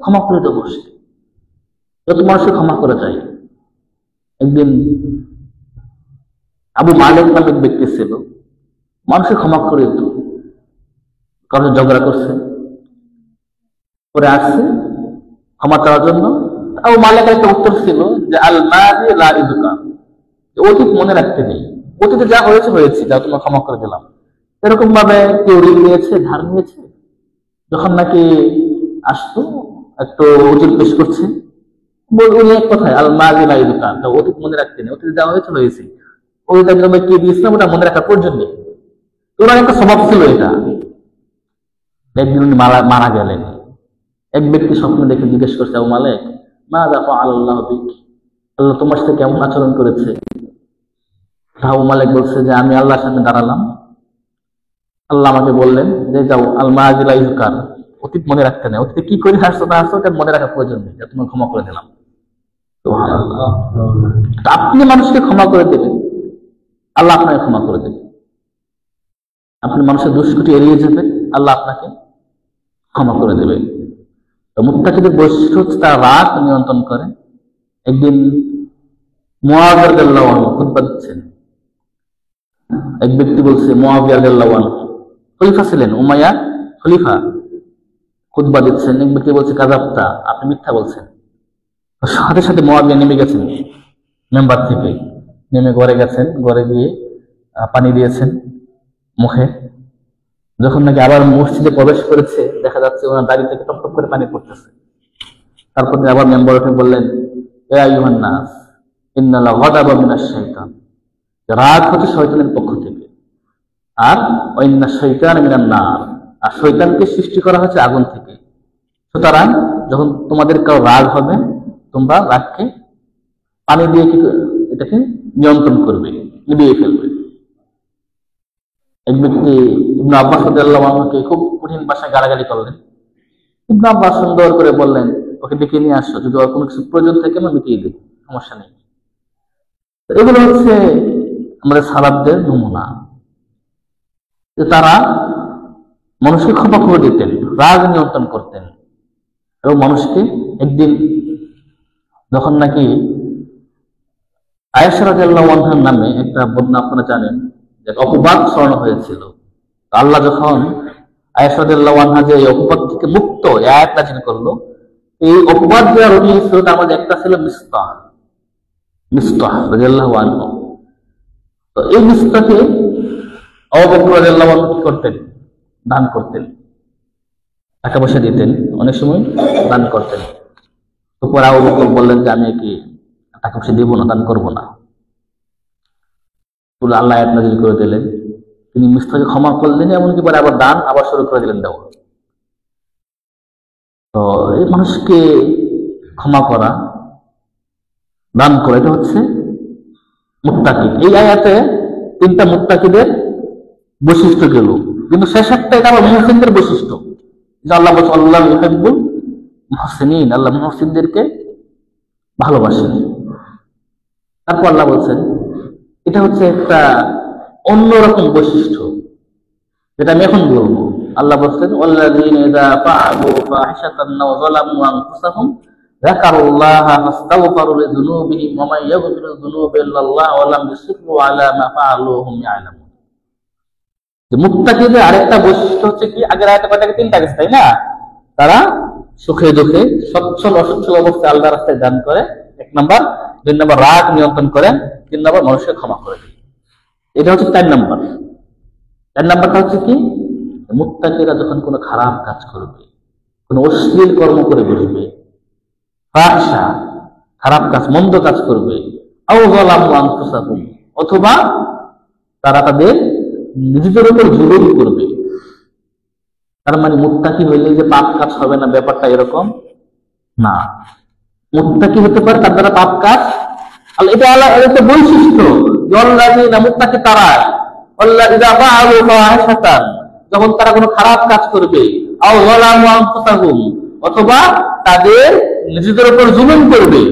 Speaker 3: ক্ষমা করে দেবো, সে যত মানুষকে ক্ষমা করে যায়। একদিন আবু মালিক নামে এক ব্যক্তি ছিল, মানুষকে ক্ষমা করে দিত। কারণ ঝগড়া করছে, পরে আসছে ক্ষমা চাওয়ার জন্য। আবু মালিকের একটা উত্তর ছিল যে আল মাদি লা ইযকা, অতীত মনে রাখতে নেই, অতীতে যা হয়েছে হয়েছে, যা তোমার ক্ষমা করে দিলাম। এরকম ভাবে কেউ ঋণ নিয়েছে, ধার নিয়েছে, যখন নাকি আসতো একটু ওজন পেশ করছে, উনি এক কথায় আল মাদি লা ইযকা, অতীত মনে রাখতে নেই, অতীতে যা হয়েছে হয়েছে, ওই দামে কি দিয়েছিলাম ওটা মনে রাখার প্রয়োজন নেই। ওনার একটা স্বভাব ছিল এটা। একদিন উনি মারা গেলেন। এক ব্যক্তি স্বপ্ন দেখে জিজ্ঞেস করছে, আবু মালিক মা যাফা আল্লাহ বিক, আল্লাহ তোমার সাথে কেমন আচরণ করেছে? আবু মালিক বলছে যে আমি আল্লাহর সামনে দাঁড়ালাম, আল্লাহ আমাকে বললেন যে যাও আল মাজিলা ইউকার, অতীত মনে রাখতে নেই, অতীতে কি করে আসছো না আসছো এটা মনে রাখার প্রয়োজন নেই, তোমার ক্ষমা করে দিলাম। সুবহানাল্লাহ। আপনি মানুষকে ক্ষমা করে দেবেন, আল্লাহ আপনাকে ক্ষমা করে দেবেন। আপনি মানুষের দুষ্কৃতি এড়িয়ে যাবেন, আল্লাহ আপনাকে ক্ষমা করে দেবেন। তো মুত্তাকিদের বৈশিষ্ট্য হচ্ছে তারা রাগ নিয়ন্ত্রণ করে। একদিন মুআয রাদিয়াল্লাহু আনহু খুতবা দিচ্ছেন, এক ব্যক্তি বলছে, মুআবিয়া রাদিয়াল্লাহু আনহু খলিফা ছিলেন, উমাইয়া খলিফা, খুতবা দিচ্ছেন, এক ব্যক্তি বলছে কাযাবতা, আপনি মিথ্যা বলছেন। সাথে সাথে মুআবিয়া নেমে গেছেন মেম্বার থেকে, নেমে ঘরে গেছেন, ঘরে গিয়ে পানি দিয়েছেন মুখে। যখন নাকি আবার মসজিদে প্রবেশ করেছে, দেখা যাচ্ছে ওনার দাড়ি থেকে টপ টপ করে পানি পড়তেছে। তারপর আবার মেম্বার উঠে বললেন, ইয়া আইয়ুহান নাস ইন্নাল গাদাবা মিনাশ শাইতান, রাগ হচ্ছে শয়তানের পক্ষ থেকে, আর ওয়াইন্না শাইতানা মিনান নার, আর শয়তানকে সৃষ্টি করা হয়েছে আগুন থেকে। সুতরাং যখন তোমাদের কারো রাগ হবে, তোমরা রাগকে পানি দিয়ে কি এটাকে নিয়ন্ত্রণ করবে, নিভিয়ে ফেলবে। এক ব্যক্তি ইবনে আব্বাস রাদিয়াল্লাহু আনহুকে খুব কঠিন ভাষায় গালাগালি করলেন। ইবনে আব্বাস সুন্দর করে বললেন, ওকে ডেকে নিয়ে আসো, যদি ওর কোনো কিছু প্রয়োজন থাকে আমি মিটিয়ে দেব, সমস্যা নেই। এগুলো হচ্ছে আমাদের সালাফদের নমুনা, যে তারা মানুষকে ক্ষমা করে দিতেন, রাগ নিয়ন্ত্রণ করতেন। এবং মানুষকে একদিন যখন নাকি আয়েশা রাদিয়াল্লাহু আনহার নামে একটা বদনা আপনারা জানেন, যে অপবাদ ছড়ানো হয়েছিল, আল্লাহ যখন আয়েশা রাদিয়াল্লাহু আনহা যে এই অপবাদ থেকে মুক্ত এই আয়াত নাযিল করলো, এই অপবাদ যারা রটিয়েছিল তার মধ্যে একটা ছিল মিসতাহ রাদিয়াল্লাহু আনহু। তো এই মিসতাহকে আবু বকর রাদিয়াল্লাহু আনহু কি করতেন? দান করতেন, টাকা পয়সা দিতেন, অনেক সময় দান করতেন। তো পরে আবু বকর বললেন যে আমি কি টাকা পয়সা দিব না, দান করবো না। আল্লাহ আয়াত নাযিল করে দিলেন, তিনি মিসতাহকে ক্ষমা করলেন, এমনকি পরে আবার দান আবার শুরু করে দিলেন দেওয়া। তো এই মানুষকে ক্ষমা করা, দান করা, এটা হচ্ছে মুত্তাকি। এই আয়াতে তিনটা মুত্তাকিদের বৈশিষ্ট্য গেল, কিন্তু শেষ একটা এটা আবার মুহসিনদের বৈশিষ্ট্য, যে আল্লাহ বলছে আল্লাহ ইউহিব্বুল মুহসিনিন, আল্লাহ মুহসিনদেরকে ভালোবাসেন। তারপর আল্লাহ বলছেন এটা হচ্ছে একটা অন্যরকম বৈশিষ্ট্য, যেটা আমি এখন বলবো। আল্লাহ বলছেন ওয়াল্লাযীনা ইযা ফাআলু ফাহিশাতান আও যালামু আনফুসাহুম যাকারুল্লাহা ফাস্তাগফারু লিযুনুবিহিম ওয়া মান ইয়াগফিরু যুনুবা ইল্লাল্লাহ ওয়া লাম ইউসিররু আলা মা ফাআলু ওয়া হুম ইয়ালামুন। যে মুত্তাকিদের আরেকটা বৈশিষ্ট্য হচ্ছে কি, আগের আয়াতে কয়টা তিনটা গেছে তাই না? তারা সুখে দুঃখে সচ্ছল অসচ্ছল অবস্থায় আল্লাহর রাস্তায় দান করে, এক নাম্বার। দুই নাম্বার রাগ নিয়ন্ত্রণ করে, তিন নাম্বার মানুষকে ক্ষমা করে দেয়। এটা হচ্ছে 4 নাম্বার। 4 নাম্বারটা হচ্ছে কি, মুত্তাকিরা যখন কোনো খারাপ কাজ করবে, কোনো অশ্লীল কর্ম করে বসবে, ফাহিশা খারাপ কাজ মন্দ কাজ করবে, আও যালামু আনফুসাহুম, অথবা তারা তাদের নিজেদের উপর জুলুম করবে। তার মানে মুত্তাকি হইলে যে পাপ কাজ হবে না, ব্যাপারটা এরকম না। মুত্তাকি হতে পারে তার দ্বারা পাপ কাজ, এটা আল্লাহ একটা বৈশিষ্ট্য। ওয়াল্লাযীনা মুত্তাকি তারা, ওয়াল্লাযীনা ফাআলু ফাহিশাতান, যখন তারা কোনো খারাপ কাজ করবে, আও যালামু আনফুসাহুম, অথবা তাদের নিজেদের উপর জুলুম করবে,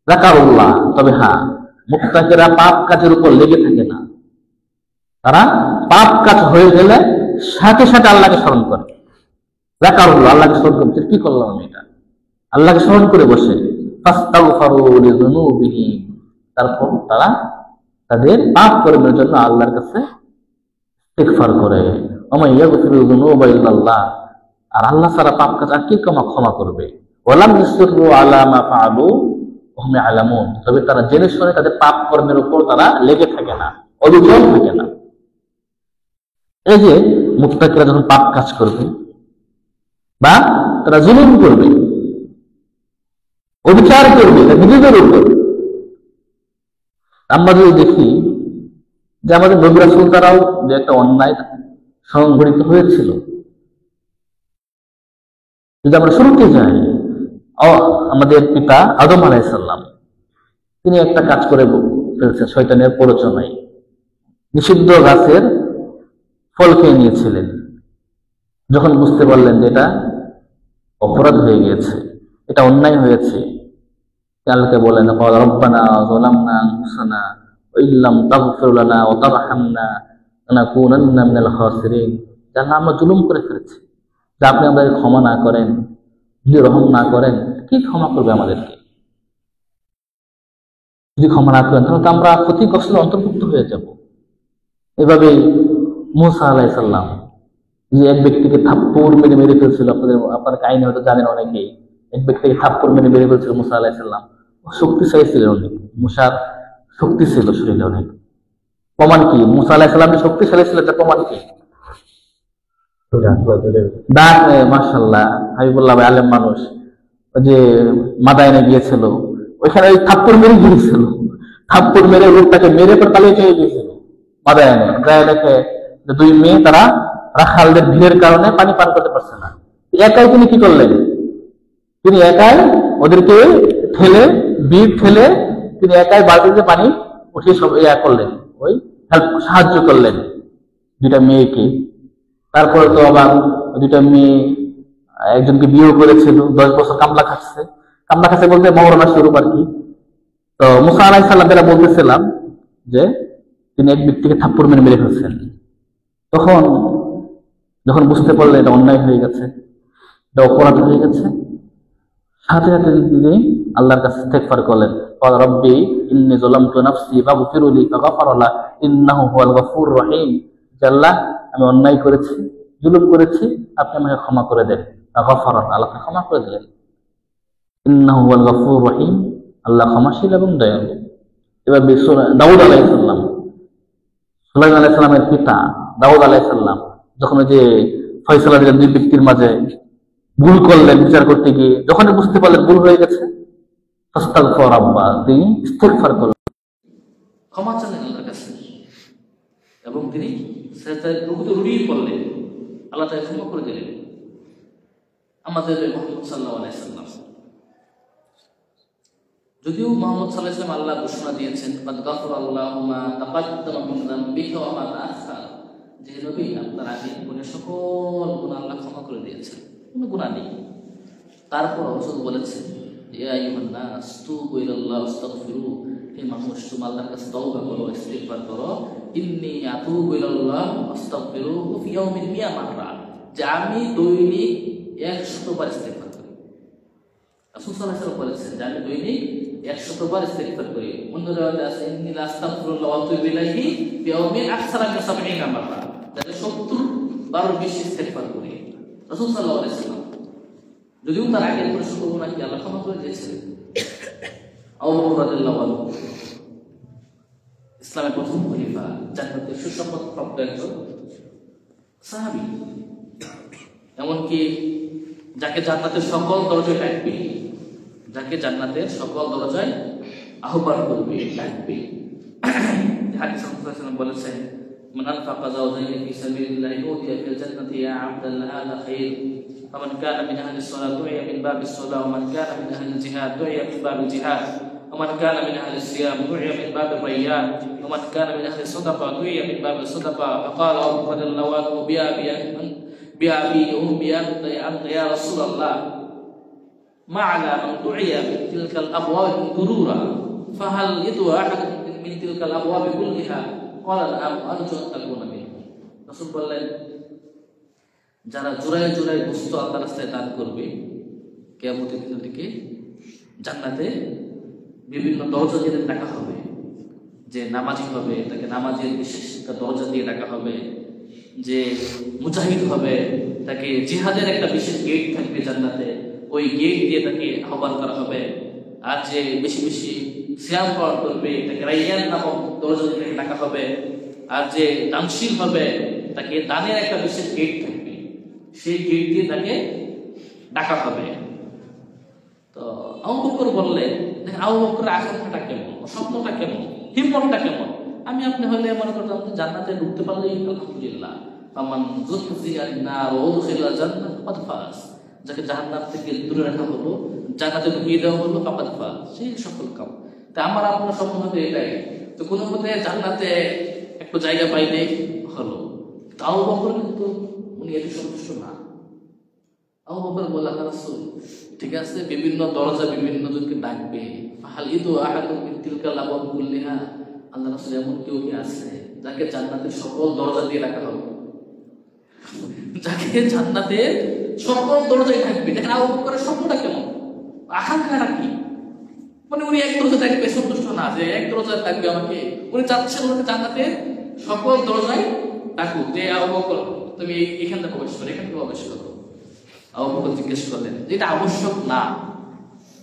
Speaker 3: যাকারুল্লাহ, তবে হ্যাঁ মুত্তাকিরা পাপ কাজের উপর লেগে থাকে না। তারা পাপ কাজ হয়ে গেলে সাথে সাথে আল্লাহকে স্মরণ করে, যাকারুল্লাহ, আল্লাহকে স্মরণ করছে, কি করলাম আমি এটা, আল্লাহকে স্মরণ করে বসে, ফাস্তাগফারু লিযুনুবিহিম, তারপর তারা তাদের পাপ কর্মের জন্য আল্লাহর কাছে ইস্তিগফার করে। ওয়া মান ইয়াগফিরু যুনুবা ইল্লাল্লাহ, আর আল্লাহ ছাড়া পাপ কাজ আর কি ক্ষমা করবে। ওয়া লাম ইউসিররু আলা মা ফাআলু ওয়া হুম ইয়ালামুন, তবে তারা জেনে শুনে তাদের পাপ কর্মের উপর তারা লেগে থাকে না, অবিচল থাকে না। এই যে মুত্তাকিরা যখন পাপ কাজ করবে বা তারা জুলুম করবে, অবিচার করবে নিজেদের উপর, আমরা যদি দেখি যে আমাদের নবী রাসূল দ্বারাও যে একটা অন্যায় সংঘটিত হয়েছিল, যদি আমরা শুরুতে যাই, আমাদের পিতা আদম আলাইহিস সালাম, তিনি একটা কাজ করে ফেলছেন শয়তানের প্ররোচনায়। নিষিদ্ধ গাছের ফল খেয়ে নিয়েছিলেন। যখন বুঝতে পারলেন যে এটা অপরাধ হয়ে গিয়েছে, এটা অন্যায় হয়েছে, আল্লাহকে বলেন রব্বানা যালামনা আনফুসানা ওয়া ইল্লাম তাগফির লানা ওয়া তারহামনা লানাকুনান্না মিনাল খাসিরিন। আল্লাহ, আমরা জুলুম করে ফেলেছি, যে আপনি আমাদেরকে ক্ষমা না করেন, যদি রহম না করেন, কি ক্ষমা করবে আমাদেরকে? যদি ক্ষমা না করেন তাহলে তো আমরা ক্ষতিগ্রস্তের অন্তর্ভুক্ত হয়ে যাব। এভাবেই মূসা আলাইহিস সালাম যে এক ব্যক্তিকে থাপ্পড় মেরে মেরে ফেলছিল, আপনার কাহিনী হয়তো জানেন অনেকেই, এক ব্যক্তিকে থাপ্পড় মেরে মেরে ফেলছিল মূসা আলাইহিস সালাম। শক্তিশালী ছিলেন অনেক, মূসার শক্তি ছিল শরীরে অনেক। প্রমাণ কি? মূসা আলাইহিস সালাম শক্তিশালী ছিল, তার প্রমাণ কি? দাঁত নেই, মাশাআল্লাহ, হাবিবুল্লাহ ভাই আলেম মানুষ, ওই যে মাদায়েনে গিয়েছিল, ওইখানে ওই থাপ্পড় মেরে গিয়েছিল, থাপ্পড় মেরে লোকটাকে মেরে পর পালিয়ে চলে গিয়েছিল মাদায়েনে। গায়ে দেখে যে দুই মেয়ে, তারা রাখালদের ভিড়ের কারণে পানি পান করতে পারছে না। একাই তিনি কি করলেন? তিনি একাই ওদেরকে ঠেলে, বীর ঠেলে তিনি একাই বালতিতে পানি উঠিয়ে সব করলেন, ওই সাহায্য করলেন দুইটা মেয়েকে। তারপরে তো আবার দুইটা মেয়ে একজনকে বিয়ে করেছিল, 10 বছর কামলা খাচ্ছে বলতে মহরণা স্বরূপ আর কি। তো মুসা আলাইহিস সালাম যেটা বলতেছিলাম যে তিনি এক ব্যক্তিকে থাপ্পড় মেরে মেরে ফেলছেন, তখন যখন বুঝতে পারলেন এটা অন্যায় হয়ে গেছে, এটা অপরাধ হয়ে গেছে, সাথে সাথে তিনি আল্লাহর কাছে ইস্তেগফার করলেন, ক্বালা রাব্বি ইন্নী যালামতু নাফসি ফাগফির লি ফাগফারা লা ইন্নাহু হুয়াল গফুরুর রহিম। আল্লাহ, আমি অন্যায় করেছি, জুলুম করেছি, আপনি আমাকে ক্ষমা করে দেন। ফাগফারা, আল্লাহ ক্ষমা করে দিলেন। ইন্নাহু হুয়াল গফুরুর রহিম, আল্লাহ ক্ষমাশীল এবং দয়ালু। এবার দাউদ আলাইহিস সালাম, সুলাইমান আলাইহিস সালামের পিতা দাউদ আলাইহিস সালাম যখন ওই যে ফয়সালা দিলেন দুই ব্যক্তির মাঝে, ভুল করলেন বিচার করতে গিয়ে, যখনই বুঝতে পারলেন ভুল হয়ে গেছে, ফাস্তাগফার রাব্বা, তিনি ইস্তিগফার করলেন,
Speaker 1: ক্ষমা চাইলেন আল্লাহর কাছে, এবং তিনি সেজদায় রুড়িয়ে পড়লেন, আল্লাহ তাকে ক্ষমা করে দিলেন। আমাদের মুহাম্মদ সাল্লাল্লাহু আলাইহি সাল্লাম, যদিও মুহাম্মদ সাল্লাল্লাহু আলাইহি সাল্লাম আল্লাহ ঘোষণা দিয়েছেন কাদ গাফারাল্লাহু মা তাকাদ্দামা মিন যামবিকা ওয়া মা তাআখার, যে নবী আপনার আগে গুনাহ সকল গুনাহ আল্লাহ ক্ষমা করে দিয়েছেন, কোনো গুনাহ নেই। তারপর রাসূল বলেছেন, ইয়া আইয়ুহান নাস তুবু ইলাল্লাহি ওয়াস্তাগফিরু, হে মানুষ তুমি আল্লাহর কাছে তওবা করো, ইস্তিগফার করো। ইন্নী আতুবু ইলাল্লাহি ওয়াস্তাগফিরু ফি ইয়াউমিন 100 মাররা, যে আমি দৈনিক 100 বার ইস্তিগফার করি। রাসূল সাল্লাল্লাহু আলাইহি ওয়াসাল্লাম বলেছেন যে আমি দৈনিক 100 বার ইস্তিগফার করি। অন্য রাওয়াতে আছে ইন্নী লা আস্তাগফিরুল্লাহ ওয়া আতুবু ইলাইহি ফি ইয়াউমিন আকসারা মিন 70 মাররা, যাতে 70 বার বেশি ইস্তিগফার করি। রাসূল সাল্লাল্লাহু আলাইহি ওয়াসাল্লাম যদিও তার আগের পরিশুদ্ধ গুনাহ কি আল্লাহ ক্ষমা করে দিয়েছেন। আবু বকর রাদিয়াল্লাহু আনহু ইসলামের প্রথম খলিফা, জান্নাতের সুসংবাদ প্রাপ্ত একজন সাহাবী, এমনকি যাকে জান্নাতের সকল দরজায় ডাকবে, যাকে জান্নাতের সকল দরজায় আহ্বান করবে, ডাকবে। হাদিসে রাসূলুল্লাহ বলেছেন, মান আনফাকা যাওজাইনি ফি সাবিলিল্লাহি উতিয়া ফিল জান্নাতি ইয়া আবদাল্লাহ হাযা খাইর, ফামান কানা মিন আহলি সলাত দু'iয়া মিন বাবিস সালাহ, ওয়া মান কানা মিন আহলি জিহাদ দু'iয়া মিন বাবিল জিহাদ, ওয়া মান কানা মিন আহলি সিয়াম দু'iয়া মিন বাবির রায়্যান, ওয়া মান কানা মিন আহলি সাদাকা দু'iয়া মিন বাবিল সাদাকা। ফাকালা আবু রাদিয়াল্লাহু আনহু বিআবি উম্মি আনতা ইয়া রাসূলুল্লাহ মা আলা মান দু'iয়া মিন তিলকাল আবওয়াব দুরুরা, ফাহাল ইয়াদউ আহাদুন মিন তিলকাল আবওয়াব কুল্লিহা? ক্বালা না'আম আরজু আন তাকুনা মিনহুম। রাসূল বললেন, যারা জোড়ায় জোড়ায় বস্তু আল্লাহর রাস্তায় দান করবে, কিয়ামতের দিনের দিকে জান্নাতে বিভিন্ন দরজা দিয়ে ডাকা হবে। যে নামাজি হবে তাকে নামাজের বিশেষ একটা দরজা দিয়ে ডাকা হবে, যে মুজাহিদ হবে তাকে জিহাদের একটা বিশেষ গেট থাকবে জান্নাতে, ওই গেট দিয়ে তাকে আহ্বান করা হবে। আর যে বেশি বেশি সিয়াম পালন করবে তাকে রাইয়ান নামক দরজা দিয়ে ডাকা হবে। আর যে দানশীল হবে তাকে দানের একটা বিশেষ গেট থাকবে, সেই গেট দিয়ে তাকে ডাকা হবে। তো আবু বকর বললেন, আবু বকরের আকাঙ্ক্ষাটা কেমন, স্বপ্নটা কেমন, হিম্মতটা কেমন? আমি আপনি হলে মনে করতাম জান্নাতে ঢুকতে পারলেই আলহামদুলিল্লাহ, আমান যুযিআন নার ওয়া উদখিলাল জান্নাত ফাকাদ ফাজ, যাকে জাহান্নাম থেকে দূরে রাখা হলো, জান্নাতে ঢুকিয়ে দেওয়া হলো, ফাকাদ ফাজ, সেই সফল কাম। তা আমার আপনার স্বপ্ন হতে এটাই, তো কোনো মতে জান্নাতে একটু জায়গা পাইলে হলো। তাও বকর কিন্তু উনি এতে সন্তুষ্ট না। আবু বকর বলে, আল্লাহ রাসূল ঠিক আছে, বিভিন্ন দরজা বিভিন্ন জনকে ডাকবে, ফাহাল ইদু আহাদুম মিন তিলকাল আবওয়াব কুল্লিহা, আল্লাহ রাসূল এমন কেউ কি আছে যাকে জান্নাতের সকল দরজা দিয়ে রাখা হবে, যাকে জান্নাতের সকল দরজায় থাকবে? দেখেন আবু বকরের স্বপ্নটা কেমন, আকাঙ্ক্ষাটা কি। মানে উনি এক দরজা থাকবে সন্তুষ্ট না যে এক দরজায় থাকবে আমাকে, উনি চাচ্ছেন ওনাকে জান্নাতের সকল দরজায় থাকুক, যে আবু বকর তুমি এখান থেকে প্রবেশ করো, এখান থেকে প্রবেশ করো। আবু বকর জিজ্ঞেস করলেন যে এটা আবশ্যক না,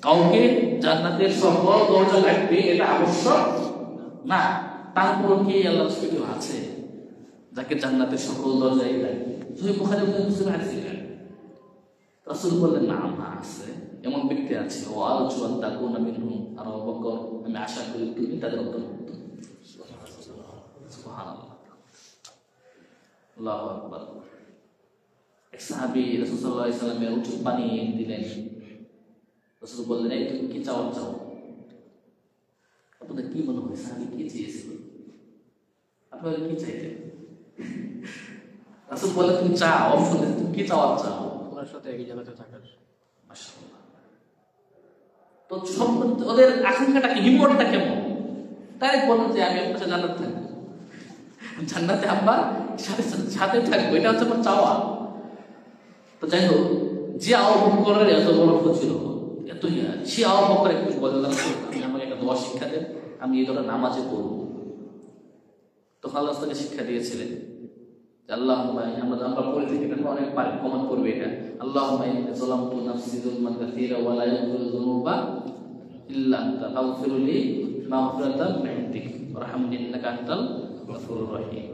Speaker 1: কাউকে জান্নাতের সকল দরজা লাগবে এটা আবশ্যক না, তারপর কি আল্লাহ রাসূল কেউ আছে যাকে জান্নাতের সকল দরজায় লাগবে? সহিহ বুখারী ও মুসলিম হাদিস এটা। রাসূল বললেন না, আছে, এমন ব্যক্তি আছে, ও আরজু আন তাকুনা মিনহুম, আর আবু বকর আমি আশা করি তুমি তাদের অন্তর্ভুক্ত। সুবহানাল্লাহ, আল্লাহু আকবার। এক সাহাবী রাসূল সাল্লাল্লাহু আলাইহি ওয়াসাল্লামের উঠে পানি দিলেন। রাসূল বললেন, এই তুমি কি চাও? আপনাদের কি মনে হয় সাহাবী কি চেয়েছিল? আপনারা কি চাইতেন? রাসূল বললেন তুমি চাও, অপশন দেন, তুমি কি চাও?
Speaker 2: ওনার সাথে একই জায়গাতে থাকার।
Speaker 1: মাশাআল্লাহ। তো সব ওদের আকাঙ্ক্ষাটা কি, হিম্মতটা কেমন? তাই বলেন যে আমি আপনার সাথে জান্নাতে থাকবো, জান্নাতে আমার সাথে থাকবো, এটা হচ্ছে আমার চাওয়া। তো যাই হোক, যে আবু বকরের এত বড় ছিল, এত সে আবু বকর একটু বলে, আপনি আমাকে একটা দোয়া শিক্ষা দেন, আমি এই দোয়া নামাজে পড়ব। তখন আল্লাহ তাকে শিক্ষা দিয়েছিলেন যে আল্লাহুম্মা, আমরা পড়ে থেকে এটা অনেক পারি, কমন করবে এটা, আল্লাহুম্মা ইন্নী যালামতু নাফসি যুলমান কাসীরা ওয়া লা ইয়াগফিরু যুনুবা ইল্লা আনতা ফাগফিরলি মাগফিরাতাম মিন ইনদিক ওয়ারহামনি ইন্নাকা আনতাল গফুরুর রহিম।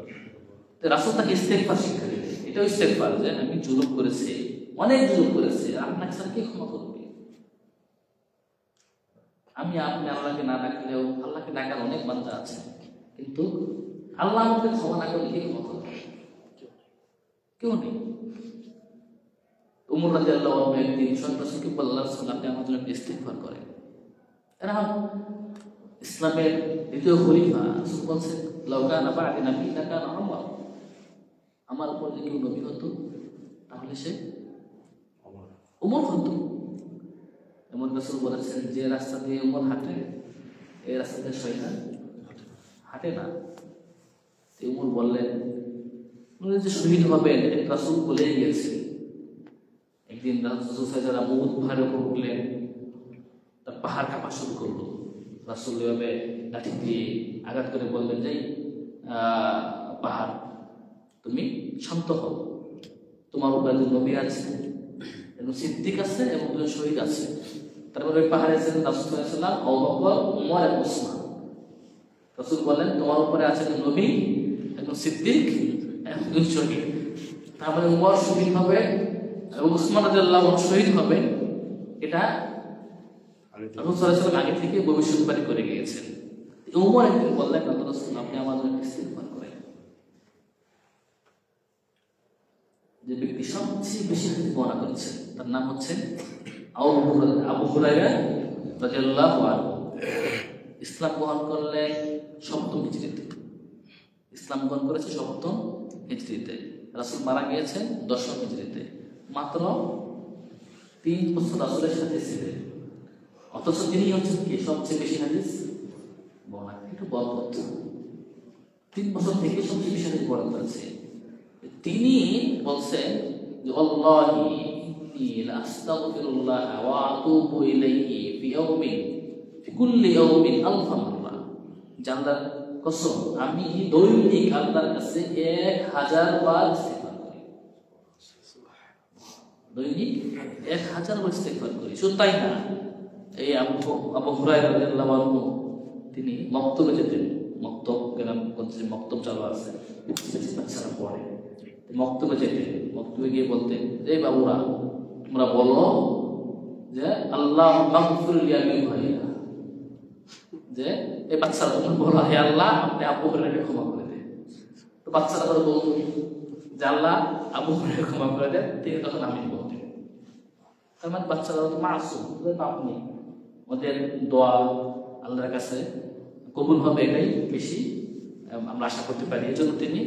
Speaker 1: তো রাসূল তাকে ইস্তেগফার শিক্ষা দিলেন। এটাও ইস্তেগফার যে আমি জুলুম করেছি, অনেক জুলুম করেছি, আপনাকে স্যার কে ক্ষমা করবে? আমি আপনি আল্লাহকে না ডাকলেও, আল্লাহকে ডাকার অনেক বান্দা আছে, কিন্তু আল্লাহ আমাকে ক্ষমা না করলে কে ক্ষমা করবে? কেউ নেই। উমর রাদিয়াল্লাহু আনহু একদিন রাসূলকে বললেন, আপনি আমার জন্য ইস্তেগফার করেন। এরা ইসলামের দ্বিতীয় খলিফা, রাসূল বলছেন লাউ কানা বা'দি নাবিয়্যিন কানা উমর, আমার উপর যদি কেউ নবী হতো তাহলে সে উমর হতো। এমন রাসূল বলেছেন যে রাস্তা দিয়ে উমর হাঁটে, এই রাস্তা দিয়ে শয়তান হাঁটে না। উমর বললেন উনি যে শহীদ হবেন রাসূল বলে গিয়েছে। একদিন রাসূল সাল্লাল্লাহু আলাইহি ওয়াসাল্লাম পাহাড়ের উপর উঠলেন, তার পাহাড় কাঁপা শুরু করলো। রাসূল এভাবে লাঠি দিয়ে আঘাত করে বললেন যে পাহাড় তুমি শান্ত হও, তোমার উপরে নবী আছে, সিদ্দিক আছে এবং দুজন শহীদ আছে। তারপরে ওই পাহাড়ে ছিলেন রাসূল সাল্লাল্লাহু আলাইহি ওয়াসাল্লাম, আবু বকর, ওমর এবং ওসমান। রাসূল বলেন তোমার উপরে আছেন নবী এবং সিদ্দিক এবং দুজন শহীদ। তারপরে ওমর শহীদ হবে এবং ওসমান রাদিয়াল্লাহু আনহু শহীদ হবে, এটা রাসূল সাল্লাল্লাহু আলাইহি ওয়াসাল্লাম আগে থেকে ভবিষ্যৎবাণী করে গিয়েছেন। ওমর একদিন বললেন, আল্লাহর রাসূল আপনি আমার জন্য ইস্তেগফার করেন। যে ব্যক্তি সবচেয়ে বেশি হাদিস বর্ণনা করেছেন তার নাম হচ্ছে আবু হুরায়রা রাদিয়াল্লাহু আনহু। ইসলাম গ্রহণ করলেন 7ম হিজরিতে, ইসলাম গ্রহণ করেছে 7ম হিজরিতে, রাসূল মারা গিয়েছেন 10ম হিজরিতে। মাত্র 3 বছর রাসূলের সাথে ছিলেন, অথচ তিনি হচ্ছেন কি সবচেয়ে বেশি হাদিস বর্ণনা। একটু বরকত, 3 বছর থেকে সবচেয়ে বেশি হাদিস বর্ণনা করেছে। তিনি বলছেন যে আল্লাহি ইন্নী লা আস্তাগফিরুল্লাহ ওয়া আতুবু ইলাইহি ফি ইয়াউমিন ফি কুল্লি ইয়াউমিন আলফা মাররা। জানলার কসম, আমি দৈনিক আল্লাহর কাছে 1000 বার ইস্তেগফার করি, দৈনিক 1000 বার ইস্তেগফার করি। শুধু তাই না, এই আবু হুরায়রা রাদিয়াল্লাহু আনহু তিনি মক্তবে যেতেন, মক্তব গ্রামগঞ্জে মক্তব চালু আছে, বাচ্চারা পড়ে, মক্তবে যেতেন। মক্তবে গিয়ে বলতেন এই বাবুরা তোমরা বলো যে আল্লাহ মাগফির লি আবি হুরায়রা, যে এই বাচ্চারা তোমরা বলো হে আল্লাহ আপনি আবু হুরায়রাকে ক্ষমা করে দেন। তো বাচ্চারা তো বলতো যে আল্লাহ আবু হুরায়রাকে ক্ষমা করে দেন, তিনি তখন আমিন বলতেন। তার মানে বাচ্চারা তো মাসুম, ওদের পাপ নেই, ওদের দোয়া আল্লাহর কাছে কবুল হবে এটাই বেশি আমরা আশা করতে পারি। এই জন্য তিনি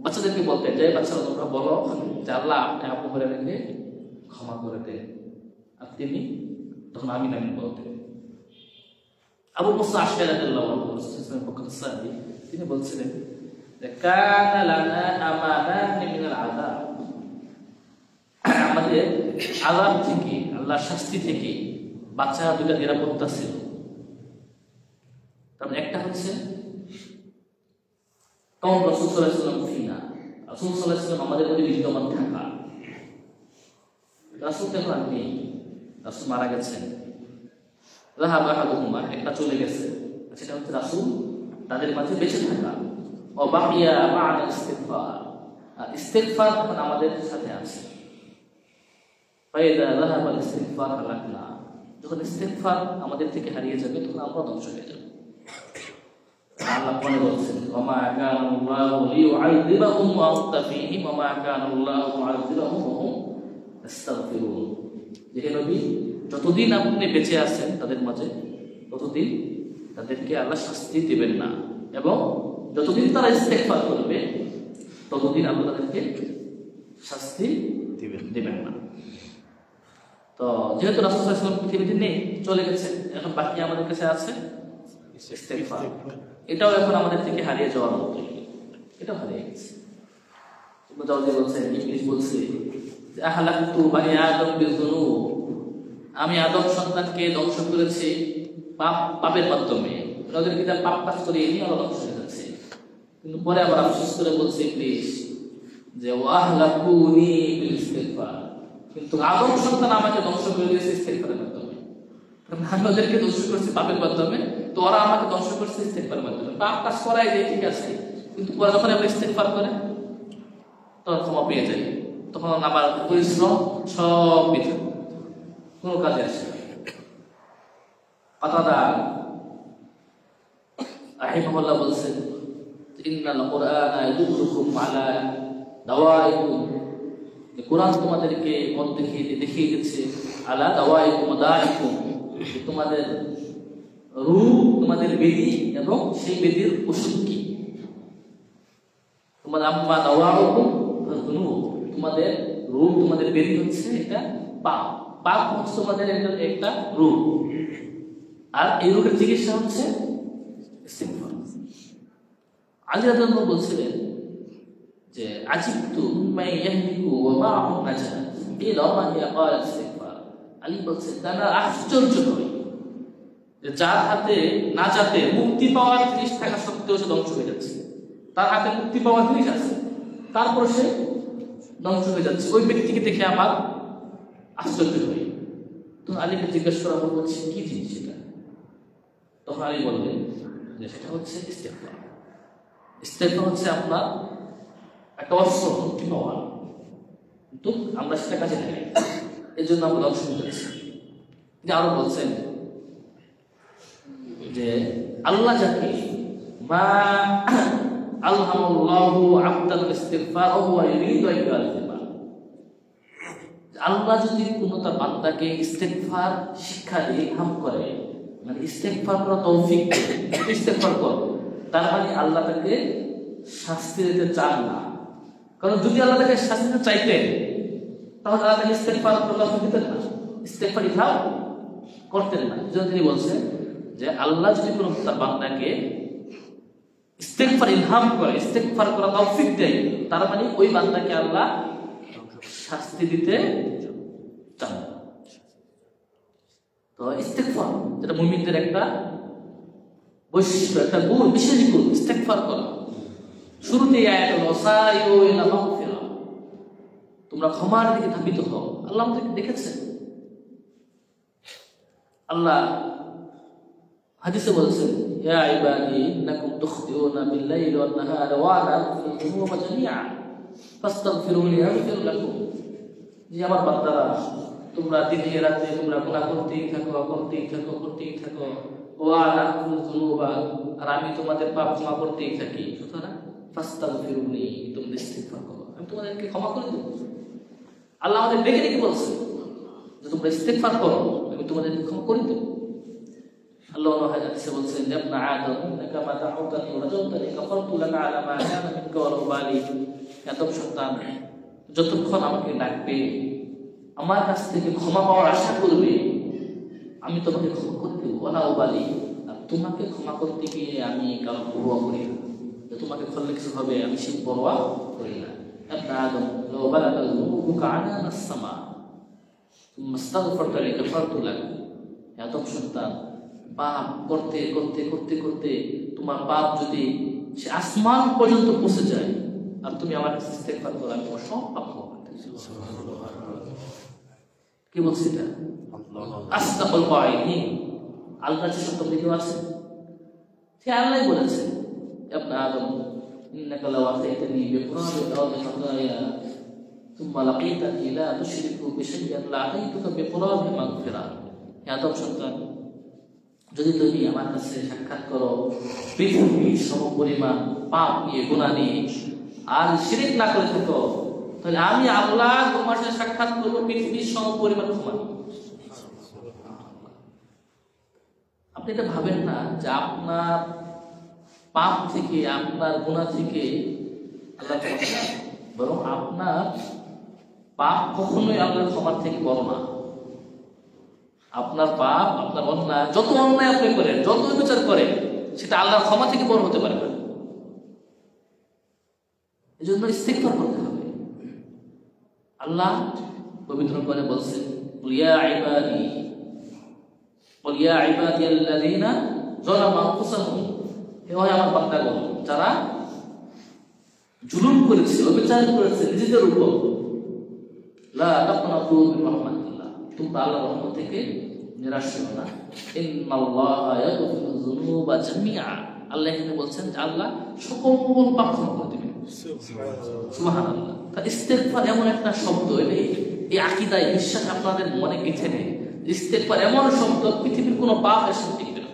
Speaker 1: বাচ্চাদেরকে বলতেন যে বাচ্চারা তোমরা বলো যে আল্লাহ আপনি আবু হুরায়রাকে ক্ষমা করে দেন, আর তিনি তখন আমিন আমিন বলতেন। আবু মুসা আশআরী রাদিয়াল্লাহু আনহু রাসূলের পক্ষ থেকে তিনি বলছিলেন যে কানা লানা আমানান মিনাল আযাব, আমাদের আযাব থেকে আল্লাহর শাস্তি থেকে বাচ্চারা দুটো নিরাপত্তা ছিল। কারণ একটা হচ্ছে তখন রাসূল সাল্লাল্লাহু আলাইহি ওয়াসাল্লাম ফিনা, রাসূল সাল্লাল্লাহু আলাইহি ওয়াসাল্লাম আমাদের মধ্যে বিদ্যমান থাকা। রাসূল তখন আর নেই, রাসূল মারা গেছেন। রাহাব আহাদুহুমা, একটা চলে গেছে, সেটা হচ্ছে রাসূল তাদের মাঝে বেঁচে থাকা। ও বাকিয়া মা'আল ইস্তিগফার, ইস্তিগফার তখন আমাদের সাথে আছে। ফাইদা যাহাবাল ইস্তিগফার হালাকনা, যখন ইস্তিগফার আমাদের থেকে হারিয়ে যাবে তখন আমরা ধ্বংস হয়ে যাব। আল্লাহ কোরআনে বলছেন ওমা কানাল্লাহু লিয়ুআযিবাহুম ওয়া আনতা ফীহিম ওমা কানাল্লাহু মুআযিবাহুম ওয়া হুম ইস্তাগফিরুন, যে নবী যতদিন আপনি বেঁচে আছেন তাদের মাঝে ততদিন তাদেরকে আল্লাহ শাস্তি দিবেন না, এবং যতদিন তারা ইস্তিগফার করবে ততদিন আল্লাহ তাদেরকে শাস্তি দিবেন না। তো যেহেতু রাসূল সাল্লাল্লাহু আলাইহি ওয়াসাল্লাম পৃথিবীতে নেই, চলে গেছেন, এখন বাকি আমাদের কাছে আছে ইস্তিগফার। এটাও এখন আমাদের থেকে হারিয়ে যাওয়ার মতো, এটাও হারিয়ে গেছে। মুজাওয়াজি বলছেন, ইবলিস বলছে যে আহলাকতু বানি আদম বিযুনুব, আমি আদম সন্তানকে ধ্বংস করেছি পাপের মাধ্যমে, ওদেরকে যা পাপ কাজ করিয়ে নিয়ে ওরা ধ্বংস হয়ে যাচ্ছে। কিন্তু পরে আবার আফসোস করে বলছে ইবলিস যে ওয়াহলাকুনি বিল ইস্তিগফার, কিন্তু আদম সন্তান আমাকে ধ্বংস করে দিয়েছে ইস্তিগফারের মাধ্যমে। কারণ আমি ওদেরকে ধ্বংস করছি পাপের মাধ্যমে, তো ওরা আমাকে ধ্বংস করছে ইস্তিগফারের মাধ্যমে। পাপ কাজ করাই যায় ঠিক আছে, কিন্তু পরে যখন আমরা ইস্তিগফার করে তখন ক্ষমা পেয়ে যাই, তখন আমার পরিশ্রম সব বৃথা, কোনো কাজে আসে না। কাতাদা রাহিমাহুল্লাহ বলছেন ইন্নাল কুরআনা ইয়াদুল্লুকুম আলা দাওয়াইকুম, কোরআন তোমাদেরকে পথ দেখিয়ে দিচ্ছে আলা দাওয়াইকুম দাইকুম, তোমাদের রূহ, তোমাদের বেদি এবং সেই বেদির ওষুধ কি। তোমাদের আম্মা দাওয়াউকুম যুনুব, তোমাদের রূহ, তোমাদের বেদি হচ্ছে এটা পাপ, পাপ হচ্ছে তোমাদের একটা রূহ, আর এই রোগের চিকিৎসা হচ্ছে ইস্তিগফার। আলী রাদিয়াল্লাহু আনহু বলছিলেন যে আজিবতু মিম্মান ইয়াহলিকু ওয়া মা'আহু নাজাত ইলা মা হিয়া ক্বাল ইস্তিগফার। আলী বলছেন তারা আশ্চর্য হই যে যার হাতে নাজাতে মুক্তি পাওয়ার জিনিস থাকা সত্ত্বেও সে ধ্বংস হয়ে যাচ্ছে, তার হাতে মুক্তি পাওয়ার জিনিস আছে তারপর সে ধ্বংস হয়ে যাচ্ছে, ওই ব্যক্তিকে দেখে আমার আশ্চর্য হই। তো আলীকে জিজ্ঞেস করা হলো বলছে কি জিনিস সেটা, তখন আলী বললেন যে সেটা হচ্ছে ইস্তিগফার। ইস্তিগফার হচ্ছে আপনার একটা অস্ত্র, মুক্তি পাওয়ার, কিন্তু আমরা সেটা কাজে লাগাই, এই জন্য আমরা ধ্বংস হয়ে যাচ্ছি। তিনি আরো বলছেন যে আল্লাহ যাকে মা আলহামাল্লাহু আবদাল ইস্তিগফার ওয়া হুয়া ইউরিদু আন ইয়াযিবা, আল্লাহ যদি কোনো তার বান্দাকে ইস্তিগফার শিক্ষা দিয়ে ইলহাম করে, মানে ইস্তিগফার করা তৌফিক দেয়, ইস্তিগফার কর, তার মানে আল্লাহ তাকে শাস্তি দিতে চান না। কারণ যদি আল্লাহ তাকে শাস্তি দিতে চাইতেন তাহলে আল্লাহ তাকে ইস্তিগফার করতে দিতেন না, ইস্তিগফার ইলহাম করতেন না। যেমন তিনি বলছেন যে আল্লাহ যদি কোনো তার বান্দাকে ইস্তিগফার ইলহাম করে, ইস্তিগফার করা তৌফিক দেয়, তার মানে ওই বান্দাকে আল্লাহ শাস্তি দিতে চান না। তো ইস্তিগফার যেটা মুমিনদের একটা বৈশিষ্ট্য, একটা গুণ, বিশেষ গুণ ইস্তিগফার করা। শুরুতেই আয়াত হলো সাইয়ু ইলা মাগফিরা, তোমরা ক্ষমার দিকে ধাবিত হও। আল্লাহ আমাদেরকে দেখেছেন। আল্লাহ হাদিসে বলছেন ইয়া ইবাদি ইন্নাকুম তুখতিউনা বিল-লাইলি ওয়ান-নাহারি ওয়া আনা আগফিরু যুনুবা জামিআ ফাস্তাগফিরুনি আগফির লাকুম, যে আমার বান্দারা তোমরা দিনে রাতে তোমরা গুনাহ করতেই থাকো ওয়া আনা আগফিরু যুনুবা, আর আমি তোমাদের পাপ ক্ষমা করতেই থাকি, সুতরাং ফাস্তাগফিরুনি, তোমরা ইস্তিগফার করো, আমি তোমাদেরকে ক্ষমা করে দেব। আল্লাহ আমাদের ডেকে বলছে যে তোমরা ইস্তিগফার করো, আমি তোমাদেরকে ক্ষমা করে দেব। আল্লাহ হাদিসে বলছেন যে ইবনে আদম ইন্নাকা মা তাউতানি ওয়া রাজাউতানি কাফারতু লাকা আলা মা কানা মিনকা ওয়া উবালি। আদম সন্তান, যতক্ষণ আমাকে ডাকবে, আমার কাছ থেকে ক্ষমা পাওয়ার আশা করবে, আমি তোমাকে ক্ষমা করে দেবো, ওয়ালা উবালি। আর তোমাকে ক্ষমা করতে গিয়ে আমি কারো পরোয়া করি না, তোমাকে করলে কিছু হবে আমি সেই পরোয়া করি না। ইবনে আদম লাউ বালাগা যুনুবুকা আনানা আস-সামা সুম্মা আস্তাগফারতানি গাফারতু লাক। আদম সন্তান, পাপ করতে করতে করতে করতে তোমার পাপ যদি সে আসমান পর্যন্ত পৌঁছে যায় আর তুমি আমার কাছে ইস্তেগফার করো, আমি তোমার সব পাপ ক্ষমা করে দেব। কি বলছি এটা? আসদাকুল কাইলিন। আল্লাহ যে সত্য কেউ আছে, সে আল্লাহই বলেছে ইবনে আদম ইন্নাকা লাওয়াতাইতানি বিকুরাবিল আরদি খাতায়া সুম্মা লাকীতানি লা তুশরিকু বিশাইয়্যান লা'তাইতুকা বিকুরাবি মাগফিরা। হে আদম সন্তান, যদি তুমি আমার কাছে সাক্ষাৎ করো পৃথিবীর সমপরিমাণ পাপ নিয়ে, গুনাহ নিয়ে, আর শিরক না করে থাকো, তাহলে আমি আল্লাহ তোমার সাথে সাক্ষাৎ করবো পৃথিবীর সমপরিমাণ ক্ষমা। আপনি এটা ভাবেন না যে আপনার পাপ থেকে, আপনার গুনাহ থেকে আল্লাহ ক্ষমা, বরং আপনার পাপ কখনোই আল্লাহর ক্ষমার থেকে বড় না। আপনার পাপ, আপনার অন্যায়, যত অন্যায় আপনি করেন, যত বিচার করেন, সেটা আল্লাহর ক্ষমা থেকে বড় হতে পারে না। এই জন্য ইস্তিগফার করতে হবে। আল্লাহ পবিত্র করে বলছেন, ইয়া ইবাদি কুল ইয়া ইবাদিয়াল্লাযীনা যালামু আনফুসাহুম, হে আমার বান্দাগণ যারা জুলুম করেছে, অবিচার করেছে নিজেদের উপর, লা তাকনাতু মির রাহমাতিল্লাহ, তোমরা আল্লাহর রহমত থেকে নিরাশ হও না। ইন্নাল্লাহা ইয়াগফিরুয যুনুবা জামিআ, আল্লাহ এখানে বলছেন যে আল্লাহ সকল পাপ ক্ষমা করে দিবেন। সুবহানাল্লাহ। তা ইস্তেগফার এমন একটা শব্দ, এই আকীদায় বিশ্বাস আপনাদের মনে গেঁথে নেই। ইস্তেগফার এমন শব্দ, পৃথিবীর কোনো পাপ এর সাথে টিকবে না,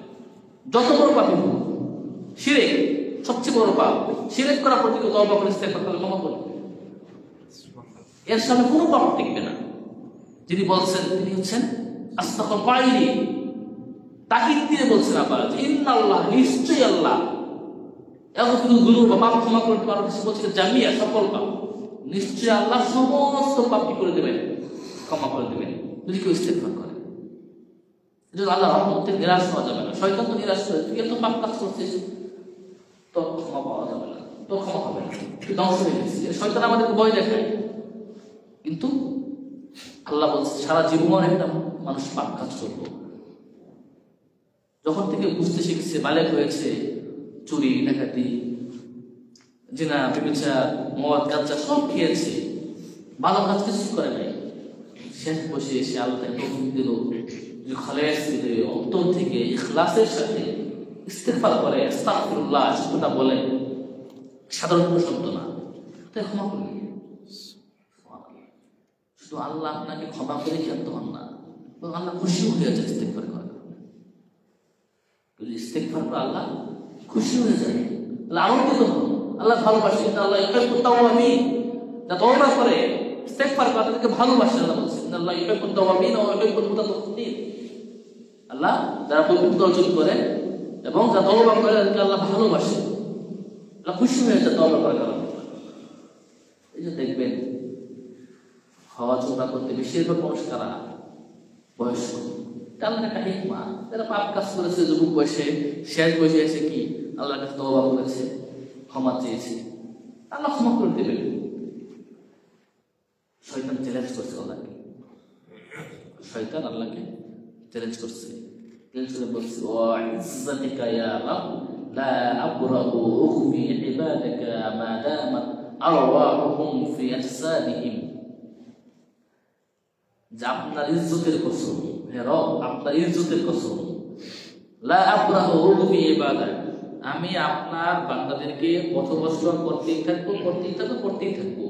Speaker 1: যত বড় পাপই হোক। শিরক সবচেয়ে বড় পাপ, শিরক করার প্রতি তওবা করে ইস্তেগফার করলে ক্ষমা করবে, এর সামনে কোনো পাপ টিকবে না। যিনি বলছেন তিনি হচ্ছেন আসদাকুল কাইলিন। তাকিদ দিয়ে বলছেন আবার ইন্নাল্লাহ, নিশ্চয়ই আল্লাহ, ইয়াগফিরুয যুনুবা, পাপ ক্ষমা করতে পারো, কিছু বলছে জামিয়া, সকল পাপ, নিশ্চয়ই আল্লাহ সমস্ত পাপ কি করে দেবেন, ক্ষমা করে দেবেন, যদি কেউ ইস্তেগফার করে। এজন্য আল্লাহর রহমত থেকে নিরাশ হওয়া যাবে না। শয়তান তো নিরাশ করে, তুই এত পাপ কাজ করছিস, তোর ক্ষমা পাওয়া যাবে না, তোর ক্ষমা হবে না, তুই ধ্বংস হয়ে গেছিস। শয়তান আমাদেরকে ভয় দেখায়, কিন্তু আল্লাহ বলছে সারা জীবন একটা মানুষ পাপ কাজ করবো, যখন থেকে বুঝতে শিখছে, বালেগ হয়েছে, চুরি, ডাকাতি, জিনা, ব্যভিচার, মদ, গাঁজা সব খেয়েছে, ভালো কাজ কিছু করে নাই, শেষ বসে এসে আল্লাহ তাকে তৌফিক দিল, খালেস দিল, অন্তর থেকে ইখলাসের সাথে ইস্তেগফার করে, আস্তাগফিরুল্লাহ শব্দটা বলে, সাধারণ কোনো শব্দ না, তাই ক্ষমা করবে। শুধু আল্লাহ আপনাকে ক্ষমা করে ক্ষান্ত হন না, আল্লাহ খুশি হয়ে যায় ইস্তেগফার করার কারণে। ইস্তেগফার করে আল্লাহ খুশি হয়ে যায়, আল্লাহ আনন্দিত হন, আল্লাহ ভালোবাসে। আল্লাহ ইউহিব্বুত তাওয়াবিন, যারা তওবা করে ইস্তেগফার করে তাদেরকে ভালোবাসে। আল্লাহ বলছেন আল্লাহ ইউহিব্বুত তাওয়াবিন ওয়া ইউহিব্বুল মুতাতাহহিরিন, আল্লাহ যারা পবিত্র অর্জন করে এবং যারা তওবা করে তাদেরকে আল্লাহ ভালোবাসে, আল্লাহ খুশি হয়ে যায় তওবা করার কারণে। এই যে দেখবেন হওয়া চোরা করতে বেশিরভাগ মানুষ কারা, বয়স্ক। আল্লাহ একটা হিকমা, যারা পাপ কাজ করেছে যুবক বয়সে, শেষ বয়সে এসে কি আল্লাহর কাছে তওবা করেছে, ক্ষমা চেয়েছে, আল্লাহ ক্ষমা করে দেবেন। শয়তান চ্যালেঞ্জ করছে আল্লাহকে, শয়তান আল্লাহকে চ্যালেঞ্জ করছে, চ্যালেঞ্জ করে বলছে ওয়া ইজ্জাতিকা ইয়া রাব লা আবরাহু উখফি ইবাদাকা মা দামাত আরওয়াহুম ফি আজসাদিহিম, যে আপনার ইজ্জতের কসম, হে রব আপনার ইজ্জতের কসম, লা আবরাহু উখফি ইবাদাক, আমি আপনার বান্দাদেরকে পথভ্রষ্ট করতেই থাকবো, করতেই থাকবো, করতেই থাকবো,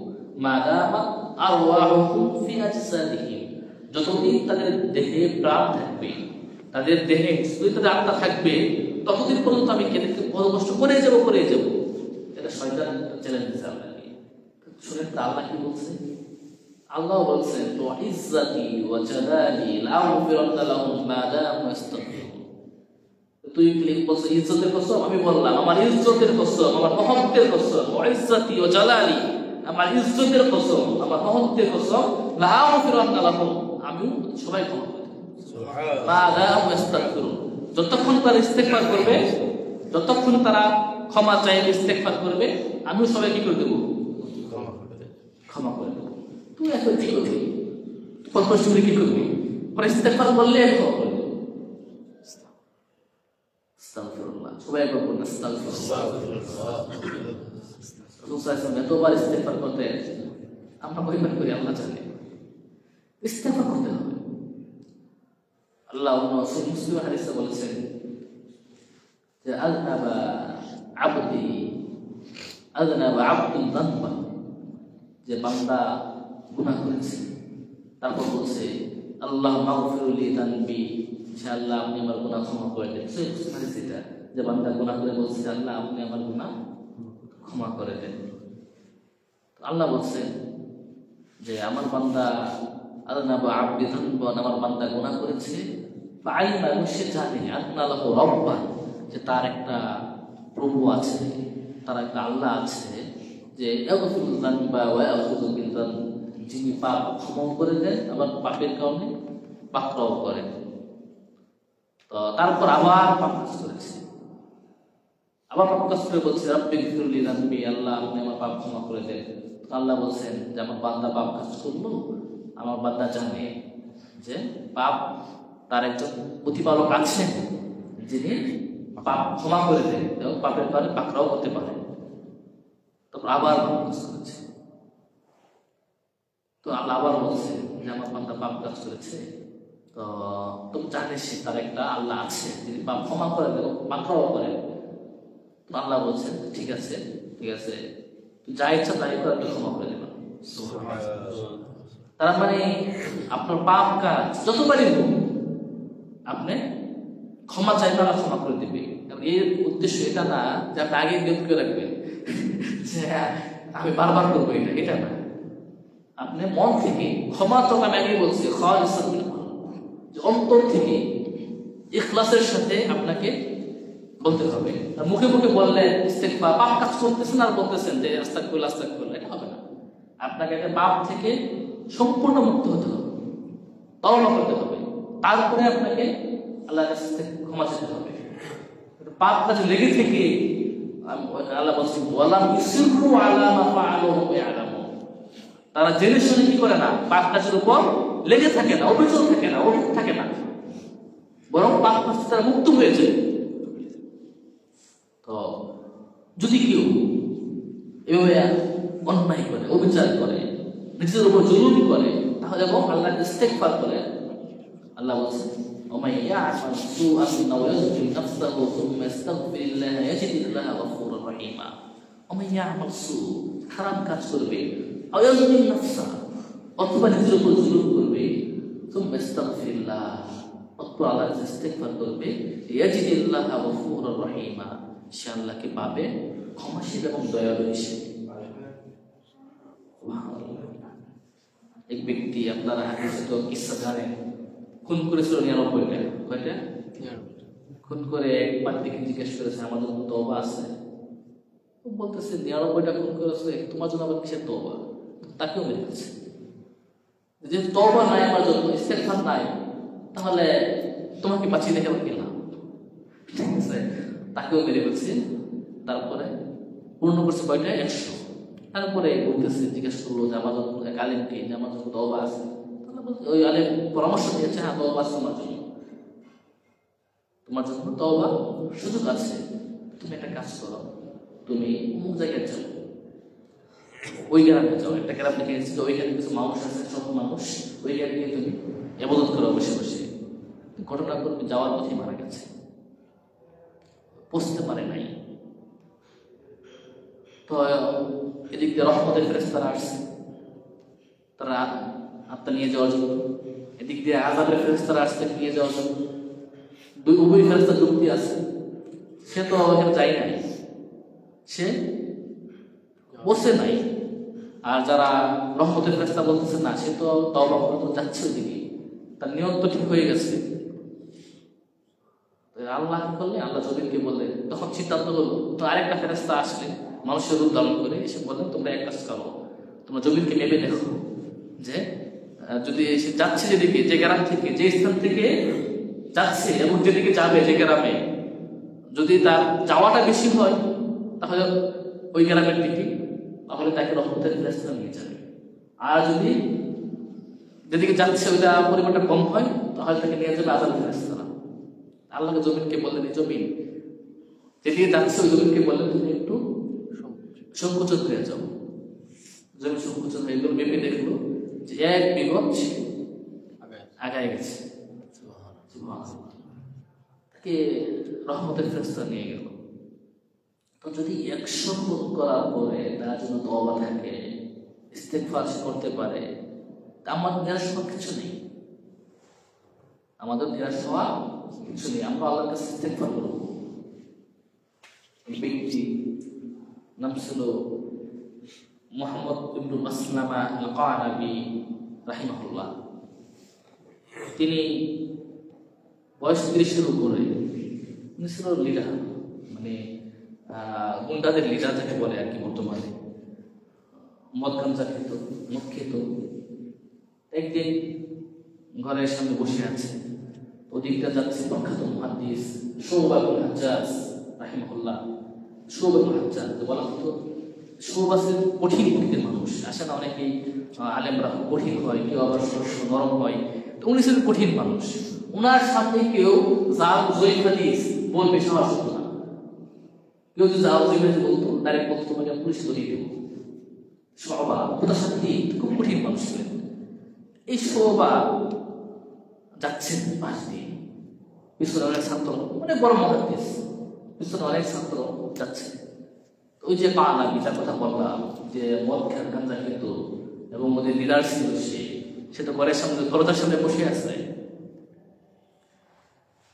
Speaker 1: মা দামাত আরওয়াহুম ফি আজসাদিহিম, যতদিন তাদের দেহে প্রাণ থাকবে, তাদের দেহে তাদের আত্মা থাকবে, ততদিন পর্যন্ত আমি কেদেরকে পথভ্রষ্ট করে যাবো, করে যাবো। এটা শয়তান চ্যালেঞ্জ দিচ্ছে আল্লাহকে। শুনেন তো আল্লাহ কি বলছে, আল্লাহ বলছেন তো ইজ্জাতি ওয়া জালালি লা আগফিরান্না লাহুম মা দামু ইস্তাগফিরুন, তুই বলছো ইজ্জতের কসম, আমি বললাম আমার ইজ্জতের কসম, আমার মহত্বের কসম, ইজ্জতি ও জালালি, আমার ইজ্জতের কসম, আমার মহত্বের কসম, লা আগফিরান্না লাহুম, আমি সবাই ক্ষমা করে দেব। মা দাম ইস্তাগফিরুন, যতক্ষণ তারা ইস্তেগফার করবে, যতক্ষণ তারা ক্ষমা চাইবে, ইস্তেগফার করবে, আমিও সবাই কি করে দেব? ক্ষমা করে দেব। তুই এখন কি করবি? কষ্ট করে কি করবি? পরে ইস্তেগফার করলে ক্ষমা করে দেব। আস্তাগফিরুল্লাহ, সবাই বলবো না আস্তাগফিরুল্লাহ। এতবার ইস্তেগফার করতে আমরা পরিমাণ করি আল্লাহ জানে। ইস্তেগফার করতে হবে। আল্লাহ মুসলিম হাদিসে বলেছেন যে আযনাবা আবদুন যানবা, যে বান্দা গুনাহ করেছে, তারপর বলছে আল্লাহ মাগফিরলি যানবি, ইনশাআল্লাহ আপনি আমার গুনাহ ক্ষমা করে দেন। সেই হাদিস এটা, যে বান্দা গুনাহ করে বলছে আল্লাহ আপনি আমার গুনাহ ক্ষমা করে দেন। আল্লাহ বলছেন যে আমার বান্দা আযনাবা আবদি যানবা, আমার বান্দা গুনাহ করেছে, আলিমা, সে জানে আন্না লাহু রাব্বান, যে তার একটা প্রভু আছে, তার একটা আল্লাহ আছে, যে ইয়াগফিরুয যানবা ওয়া ইয়াখুযু বিল যানব, যিনি পাপ ক্ষমা করে দেন, আবার পাপের কারণে পাকড়াও করেন। তো তারপর আবার পাপ কাজ করেছে, আবার পাপ কাজ করে বলছে রাব্বিগফিরলি যানবি, আল্লাহ আপনি আমার পাপ ক্ষমা করে দেন। আল্লাহ বলছেন যে আমার বান্দা পাপ কাজ করলো, আমার বান্দা জানে যে পাপ তার একজন প্রতিপালক আছেন, যিনি পাপ ক্ষমা করে দেন এবং পাপের কারণে পাকড়াও হতে পারে। তারপর আবার পাপ কাজ করেছে, তো আল্লাহ আবার বলছে যে আমার বান্দা পাপ কাজ করেছে, তো তুমি জানিস তার একটা আল্লাহ আছে, যিনি পাপ ক্ষমা করে দেন এবং পাকড়াও করেন। তো আল্লাহ বলছেন ঠিক আছে, ঠিক আছে, যা ইচ্ছা তাই করে আপনি ক্ষমা করে দেবেন। তার মানে আপনার পাপ কাজ যতবারই হোক আপনি ক্ষমা চাইলে আল্লাহ ক্ষমা করে দিবে। এর উদ্দেশ্য এটা না যে আপনি আগে নিয়োগ করে রাখবেন যে আমি বারবার করবো, এটা না। আপনি মন থেকে ক্ষমা, তো আমি আগে বলছি অন্তর থেকে ইখলাসের সাথে আপনাকে বলতে হবে। মুখে মুখে বললেন ইস্তেগফার, পাপ কাজ করতেছেন আর বলতেছেন যে আস্তাগফিরুল্লাহ আস্তাগফিরুল্লাহ, এটা হবে না। আপনাকে একটা পাপ থেকে সম্পূর্ণ মুক্ত হতে হবে, তওবা করতে হবে, তারপরে আপনাকে আল্লাহর কাছে ক্ষমা চাইতে হবে। পাপ কাজে লেগে থেকে আল্লাহ বলছেন ওয়ালাম ইসরু আলা মা ফাআলু ওয়া ইয়ালামু, তারা জেনে শুনে কি করে না, পাপ কাজের উপর লেগে থাকে না, অভিযোগ থাকে না, অভিযোগ থাকে না, বরং পাপ কাজ তারা মুক্ত হয়ে যায়। তো যদি কেউ এভাবে অন্যায় করে, অবিচার করে, নিজের উপর জুলুম করে, তাহলে এবং আল্লাহকে ইস্তেগফার করে, আল্লাহ বলছেন ওমাই ইয়া'মাল সুআন আও ইয়াযলিম নাফসাহু সুম্মা ইস্তাগফিরিল্লাহ ইয়াজিদিল্লাহা গফুরুর রহিমা। ওমাই ইয়া'মাল সু, খারাপ কাজ করবে, আও ইয়াযলিম নাফসাহু, অথবা নিজের উপর জুলুম করবে, সুম্মা ইস্তাগফিরিল্লাহ, অথবা আল্লাহকে ইস্তেগফার করবে, ইয়াজিদিল্লাহা গফুরুর রহিমা, সে আল্লাহকে পাবে ক্ষমাশীল এবং দয়ালু হিসেবে। এক ব্যক্তি, আপনারা হাদিসে তো কিসসা জানেন, খুন করেছিল 99টা। কয়টা? খুন করে একবার থেকে জিজ্ঞেস করেছে আমাদের মতো তওবা আছে? বলতেছে 99টা খুন করেছে, তোমার জন্য আবার কিসের তওবা? তাকেও মেরে ফেলছে। যে তওবা নাই আমার জন্য, ইস্তেগফার নাই, তাহলে তোমাকে বাঁচিয়ে রেখে আবার কি লাভ? ঠিক আছে, তাকেও মেরে ফেলছে। তারপরে পূর্ণ করছে কয়টা? 100। তারপরে বলতেছে, জিজ্ঞেস করলো যে আমার জন্য এক আলেমকে, যে আমার জন্য তওবা আছে? ওই আলেম পরামর্শ দিয়েছে, হ্যাঁ তওবা আছে তোমার জন্য, তোমার জন্য তওবা সুযোগ আছে। তুমি একটা কাজ করো, তুমি অমুক জায়গায় যাও, ওই গ্রামে যাও, একটা গ্রাম দেখে গেছি যে ওইখানে কিছু মানুষ আছে, সব মানুষ, ওই গ্রামে তুমি ইবাদত করো বসে বসে। ঘটনা করবে যাওয়ার পথে মারা গেছে, পৌঁছতে পারে নাই। তো এদিক দিয়ে রহমতের ফেরেশতারা আসছে, তারা আত্মা নিয়ে যাওয়ার জন্য, এদিক দিয়ে আযাবের ফেরেশতারা আসছে নিয়ে যাওয়ার জন্য। উভয় ফেরেশতা যুক্তি আছে, সে তো ওখানে যায় নাই, সে বসে নাই। আর যারা রহমতের ফেরেশতা বলতেছে না, সে তো তওবা করতে যাচ্ছে ওইদিকে, তার নিয়ত তো ঠিক হয়ে গেছে। আল্লাহ করলে, আল্লাহ জমিনকে বললেন, তখন সিদ্ধান্ত হলো, তো আরেকটা ফেরেশতা আসলেন মানুষের রূপ ধারণ করে, এসে বললেন তোমরা এক কাজ করো, তোমরা জমিনকে মেপে দেখো যে যদি সে যাচ্ছে যেদিকে, যে গ্রাম থেকে, যে স্থান থেকে যাচ্ছে এবং যেদিকে যাবে, যে গ্রামে যদি তার যাওয়াটা বেশি হয় তাহলে ওই গ্রামের দিকে, তাহলে তাকে রহমতের ফেরেশতা নিয়ে যাবে। আর যদি যেদিকে যাচ্ছে ওইটা পরিমাণটা কম হয় তাহলে তাকে নিয়ে যাবে আযাবের ফেরেশতারা। আল্লাহকে জমিনকে বললেন, এই জমিন যেদিকে যাচ্ছে ওই জমিনকে বললেন তুমি একটু সংকুচিত হয়ে যাও। জমিন সংকুচিত হয়ে গেল, মেপে দেখলো যে 1 বিঘত আগায় গেছে। তাকে রহমতের ফেরেশতা নিয়ে গেল। তো যদি 100 খুন করার পরে তার জন্য তওবা থাকে, ইস্তেগফার করতে পারে, তা আমাদের নিরাশ হওয়ার কিছু নেই। আমাদের নিরাশ হওয়ার কিছু নেই, আমরা আল্লাহর কাছে ইস্তেগফার করব। ব্যক্তি নাম ছিল মুহাম্মদ ইবনে মাসলামা আল-কানাবী রাহিমাহুল্লাহ। তিনি বয়স 30-এর উপরে, উনি ছিল লিডার, মানে গুন্ডাদের লিডার যাকে বলে আর কি বর্তমানে। মদ গাঞ্জা খেত, মদ খেত। একদিন ঘরের সামনে বসে আছে, ওদিকটা যাচ্ছে প্রখ্যাত মুহাদ্দিস শুবা ইবনে হাজ্জাজ রাহিমাহুল্লাহ। শুবা ইবনে হাজ্জাজ বলা হতো, শুবা ছিল কঠিন প্রকৃতির মানুষ। আসে না অনেকেই আলেমরা কঠিন হয়, কেউ আবার নরম হয়, তো উনি ছিলেন কঠিন মানুষ। ওনার সামনে কেউ জাল জয়ীফ হাদিস বলবে সাহস হতো না। কেউ যদি জাল জয়ীফ হাদিস বলতো, ডাইরেক্ট বলতো তোমাকে পুলিশ ধরিয়ে দেবো। শুবা কোথার সাথে খুব কঠিন মানুষ ছিলেন। এই শুবা যাচ্ছেন পাশ দিয়ে, পিছনে অনেক ছাত্র, অনেক বড় মুহাদ্দিস, পিছনে অনেক ছাত্র যাচ্ছে। ওই যে কানাবী যার কথা বললাম, যে মদ খেত, গাঁজা খেত এবং ওদের লিডার ছিল, সে তো ঘরের সামনে, দরজার সামনে বসে আছে।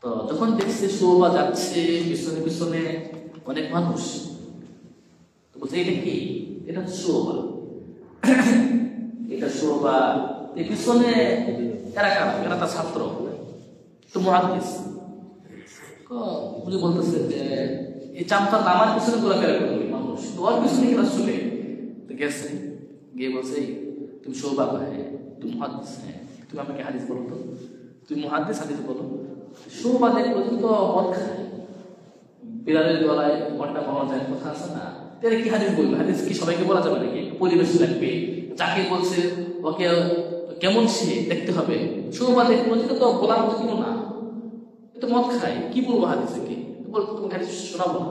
Speaker 1: তো যখন দেখছে শুবা যাচ্ছে, পিছনে পিছনে অনেক মানুষ, তো বলছে এটা কি? এটা শুবা, এটা শুবা। পিছনে এরা কারা? এরা তার ছাত্র, তো মুহাদ্দিস। উনি বলতেছে যে এই চামচার আমার পিছনে ঘোরাফেরা করবে মানুষ, তোমার পিছনে কেন চলে গেছে? গিয়ে বলছে তুমি শুবা? হ্যাঁ। তুমি মুহাদ্দিস? হ্যাঁ। তুমি আমাকে হাদিস বলো তো, তুমি মুহাদ্দিস, হাদিস বলো। শুবা দেখলো তো মদ খায়, বিড়ালের গলায় ঘন্টা পাওয়া যায়, কথা আছে না? তাহলে কি হাদিস বলবে? হাদিস কি সবাইকে বলা যাবে নাকি? পরিবেশ লাগবে, যাকে বলছে ওকে কেমন সে দেখতে হবে। শুবা দেখলো তো বলার মতো কিনো না, তো মদ খায়, কি বলবো হাদিসে? কি বলবো? তোমাকে হাদিস শোনাবো না,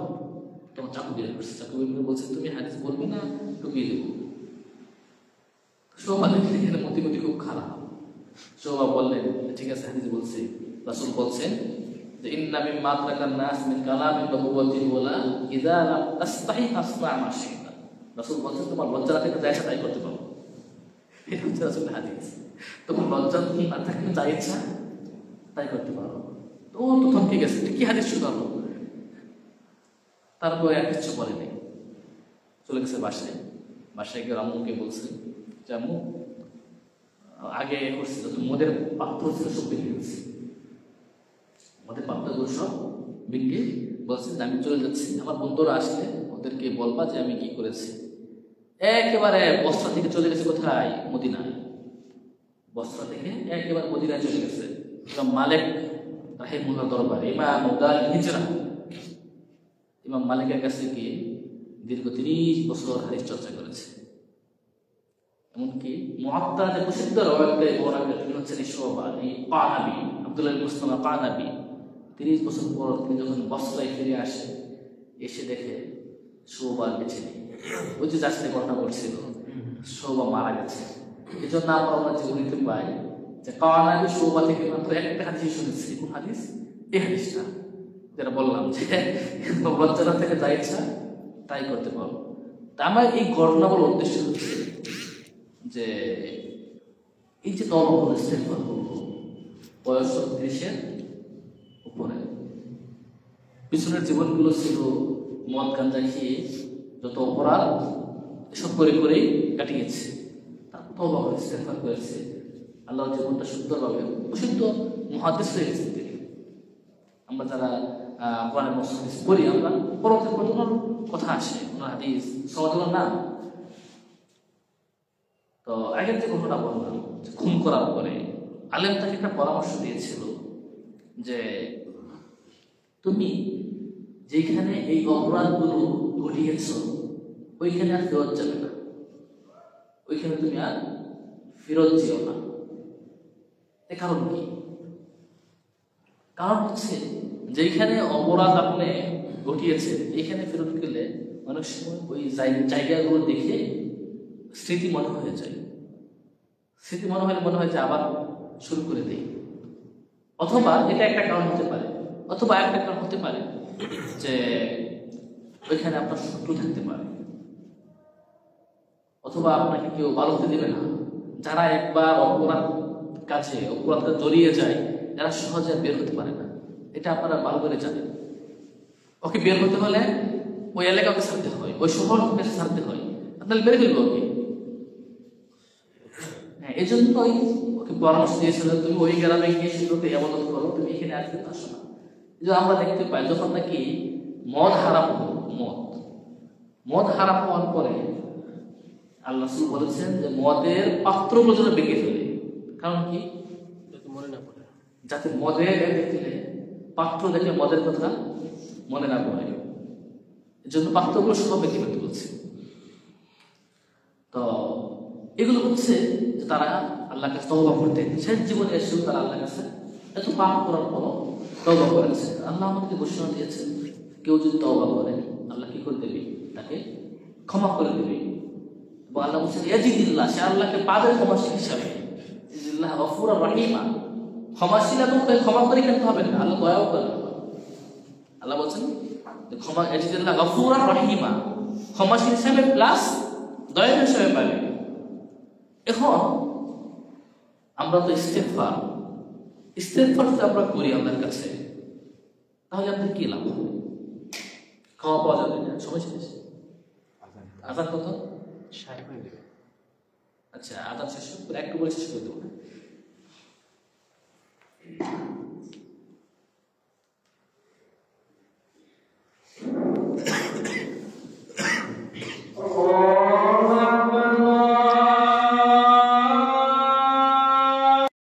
Speaker 1: তোমার চাকু দিয়ে করছে। চাকু দিয়ে বলছে তুমি হাদিস বলবি না, ঢুকিয়ে দেবো। শোভা দেখলে এখানে মতিগতি খুব খারাপ। শোভা বললেন ঠিক আছে, হাদিস বলছে, রাসূল বলছেন যে ইন্না মিম্মা আদরাকান নাস মিন কালামিন নবুওয়াতিহি ওয়ালা ইযা লাম তাসতাহি ফাসনা মা শি'তা। রাসূল বলছেন তোমার লজ্জা থেকে যা ইচ্ছা তাই করতে পারো। এটা হচ্ছে রাসূলের হাদিস। তোমার লজ্জা না থাকলে যা ইচ্ছা তাই করতে পারো। তো ও তো থমকে গেছে, কি হাদিস শোনালো? তারপরে আর কিছু বলেনি, চলে গেছে বাসায়। বাসায় গিয়ে আম্মুকে বলছে যে আম্মু আগে করছিল তো মদের পাত্র ছিল সব ভেঙে গেছে, মদের পাত্রগুলো সব ভেঙে বলছে যে আমি চলে যাচ্ছি, আমার বন্ধুরা আসলে ওদেরকে বলবা যে আমি কি করেছি। একেবারে বস্ত্রা থেকে চলে গেছে কোথায়? মদিনায়। বস্ত্রা থেকে একেবারে মদিনায় চলে গেছে। ইমাম মালিক রাহিমাহুল্লাহ দরবারে, ইমাম দারুল হিজরা, ইমাম মালিকের কাছে গিয়ে দীর্ঘ 30 বছর হাদিস চর্চা করেছে। এমনকি মুআত্তা যে প্রসিদ্ধ রাওয়াতে বর্ণনা তিনি হচ্ছেন শুবা, এই কানাবী, আব্দুল্লাহ ইবনে মুসলামা কানাবী। 30 বছর পর তিনি যখন বসরায় ফিরে আসে, এসে দেখে শুবা বেঁচে নেই। ওই যে যার সাথে ঘটনা ঘটছিল, শুবা মারা গেছে। এই জন্য আমরা যে উনিতে পাই যে কানাবী শুবা থেকে মাত্র একটা হাদিস শুনেছি। কোন হাদিস? এই হাদিসটা যেটা বললাম যে লজ্জা থেকে যা ইচ্ছা তাই করতে পারো। তা আমার এই ঘটনা বলার উদ্দেশ্য হচ্ছে যে এই যে তওবা করব, ইস্তেগফার করব, বয়স 30-এর উপরে, পিছনের জীবনগুলো ছিল মদ গাঁজা খেয়ে যত অপরাধ এসব করে করেই কাটিয়েছে। তারপর তওবা করে ইস্তেগফার করেছে, আল্লাহর জীবনটা সুন্দরভাবে, প্রসিদ্ধ মুহাদ্দিস হয়ে গেছেন তিনি। আমরা যারা কোরআনের হাদিস পড়ি, আমরা পরবর্তী ঘটনার কথা আসে, কোন হাদিস সমাজের নাম। তো আগের যে ঘটনা বললাম, খুন করার পরে আলেম তাকে একটা পরামর্শ দিয়েছিল যে তুমি যেখানে এই অপরাধগুলো ঘটিয়েছ ওইখানে আর ফেরত যাবে না, ওইখানে তুমি আর ফেরত যেও না। এ কারণ কি? কারণ হচ্ছে যেখানে অপরাধ আপনি ঘটিয়েছেন এইখানে ফেরত গেলে অনেক সময় ওই জায়গাগুলো দেখে স্মৃতি মনে হয়ে যায়। স্মৃতি মনে হলে মনে হয় যে আবার শুরু করে দেই। অথবা এটা একটা কারণ হতে পারে, অথবা একটা কারণ হতে পারে যে ওইখানে আপনার শত্রু থাকতে পারে, অথবা আপনাকে কেউ ভালো হতে দেবে না। যারা একবার অপরাধে জড়িয়ে যায়, যারা সহজে বের হতে পারে না, এটা আপনারা ভালো করে জানেন। ওকে বের হতে হলে ওই এলাকাকে ছাড়তে হয়, ওই শহরকে ছাড়তে হয়, আপনার বের ফেলবে ওকে। হ্যাঁ, এই জন্যই ওকে পরামর্শ দিয়েছিল তুমি ওই গ্রামে গিয়ে সেগুলোকে ইবাদত করো, তুমি এখানে আসতে আসো না। এই জন্য আমরা দেখতে পাই যখন নাকি মদ হারাম হলো, মদ হারাম হওয়ার পরে আল্লাহ রাসূল বলেছেন যে মদের পাত্রগুলো যেন ভেঙে ফেলে। কারণ কি?
Speaker 2: মনে না পড়ে,
Speaker 1: যাতে মদের দেখলে পাত্র দেখে মদের কথা মনে না পড়ে, এই জন্য পাত্রগুলো সব ভেঙে ফেলতে বলছে। তো এগুলো হচ্ছে যে তারা আল্লাহর কাছে তওবা করতেন, শেষ জীবনে এসেও তারা আল্লাহর কাছে এত পাপ করার পরও তওবা করেছে। আল্লাহ আমাদেরকে ঘোষণা দিয়েছেন কেউ যদি তওবা করে আল্লাহ কি করে দেবে? তাকে ক্ষমা করে দেবে। এবং আল্লাহ বলছেন ইয়াজিদিল্লাহ, সে আল্লাহকে পাবে ক্ষমাশীল হিসাবে। ইয়াজিদিল্লাহ গফুরুর রহিমা, ক্ষমাশীল এবং ক্ষমা করে কিন্তু হবে না, আল্লাহ দয়াও করেন। আল্লাহ বলছেন ক্ষমা, ইয়াজিদিল্লাহ গফুরুর রহিমা, ক্ষমাশীল হিসাবে প্লাস দয়ালু হিসাবে পাবে। এখন আমরা তো ইস্তেগফার যদি আমরা করি আল্লাহর কাছে, তাহলে আপনার কি লাভ হবে? খাওয়া পাওয়া যাবে না, সময় শেষ। আজান কত?
Speaker 2: 60 মিনিট।
Speaker 1: আচ্ছা, আজান শেষ করে একটু বলে শেষ করে দেবো।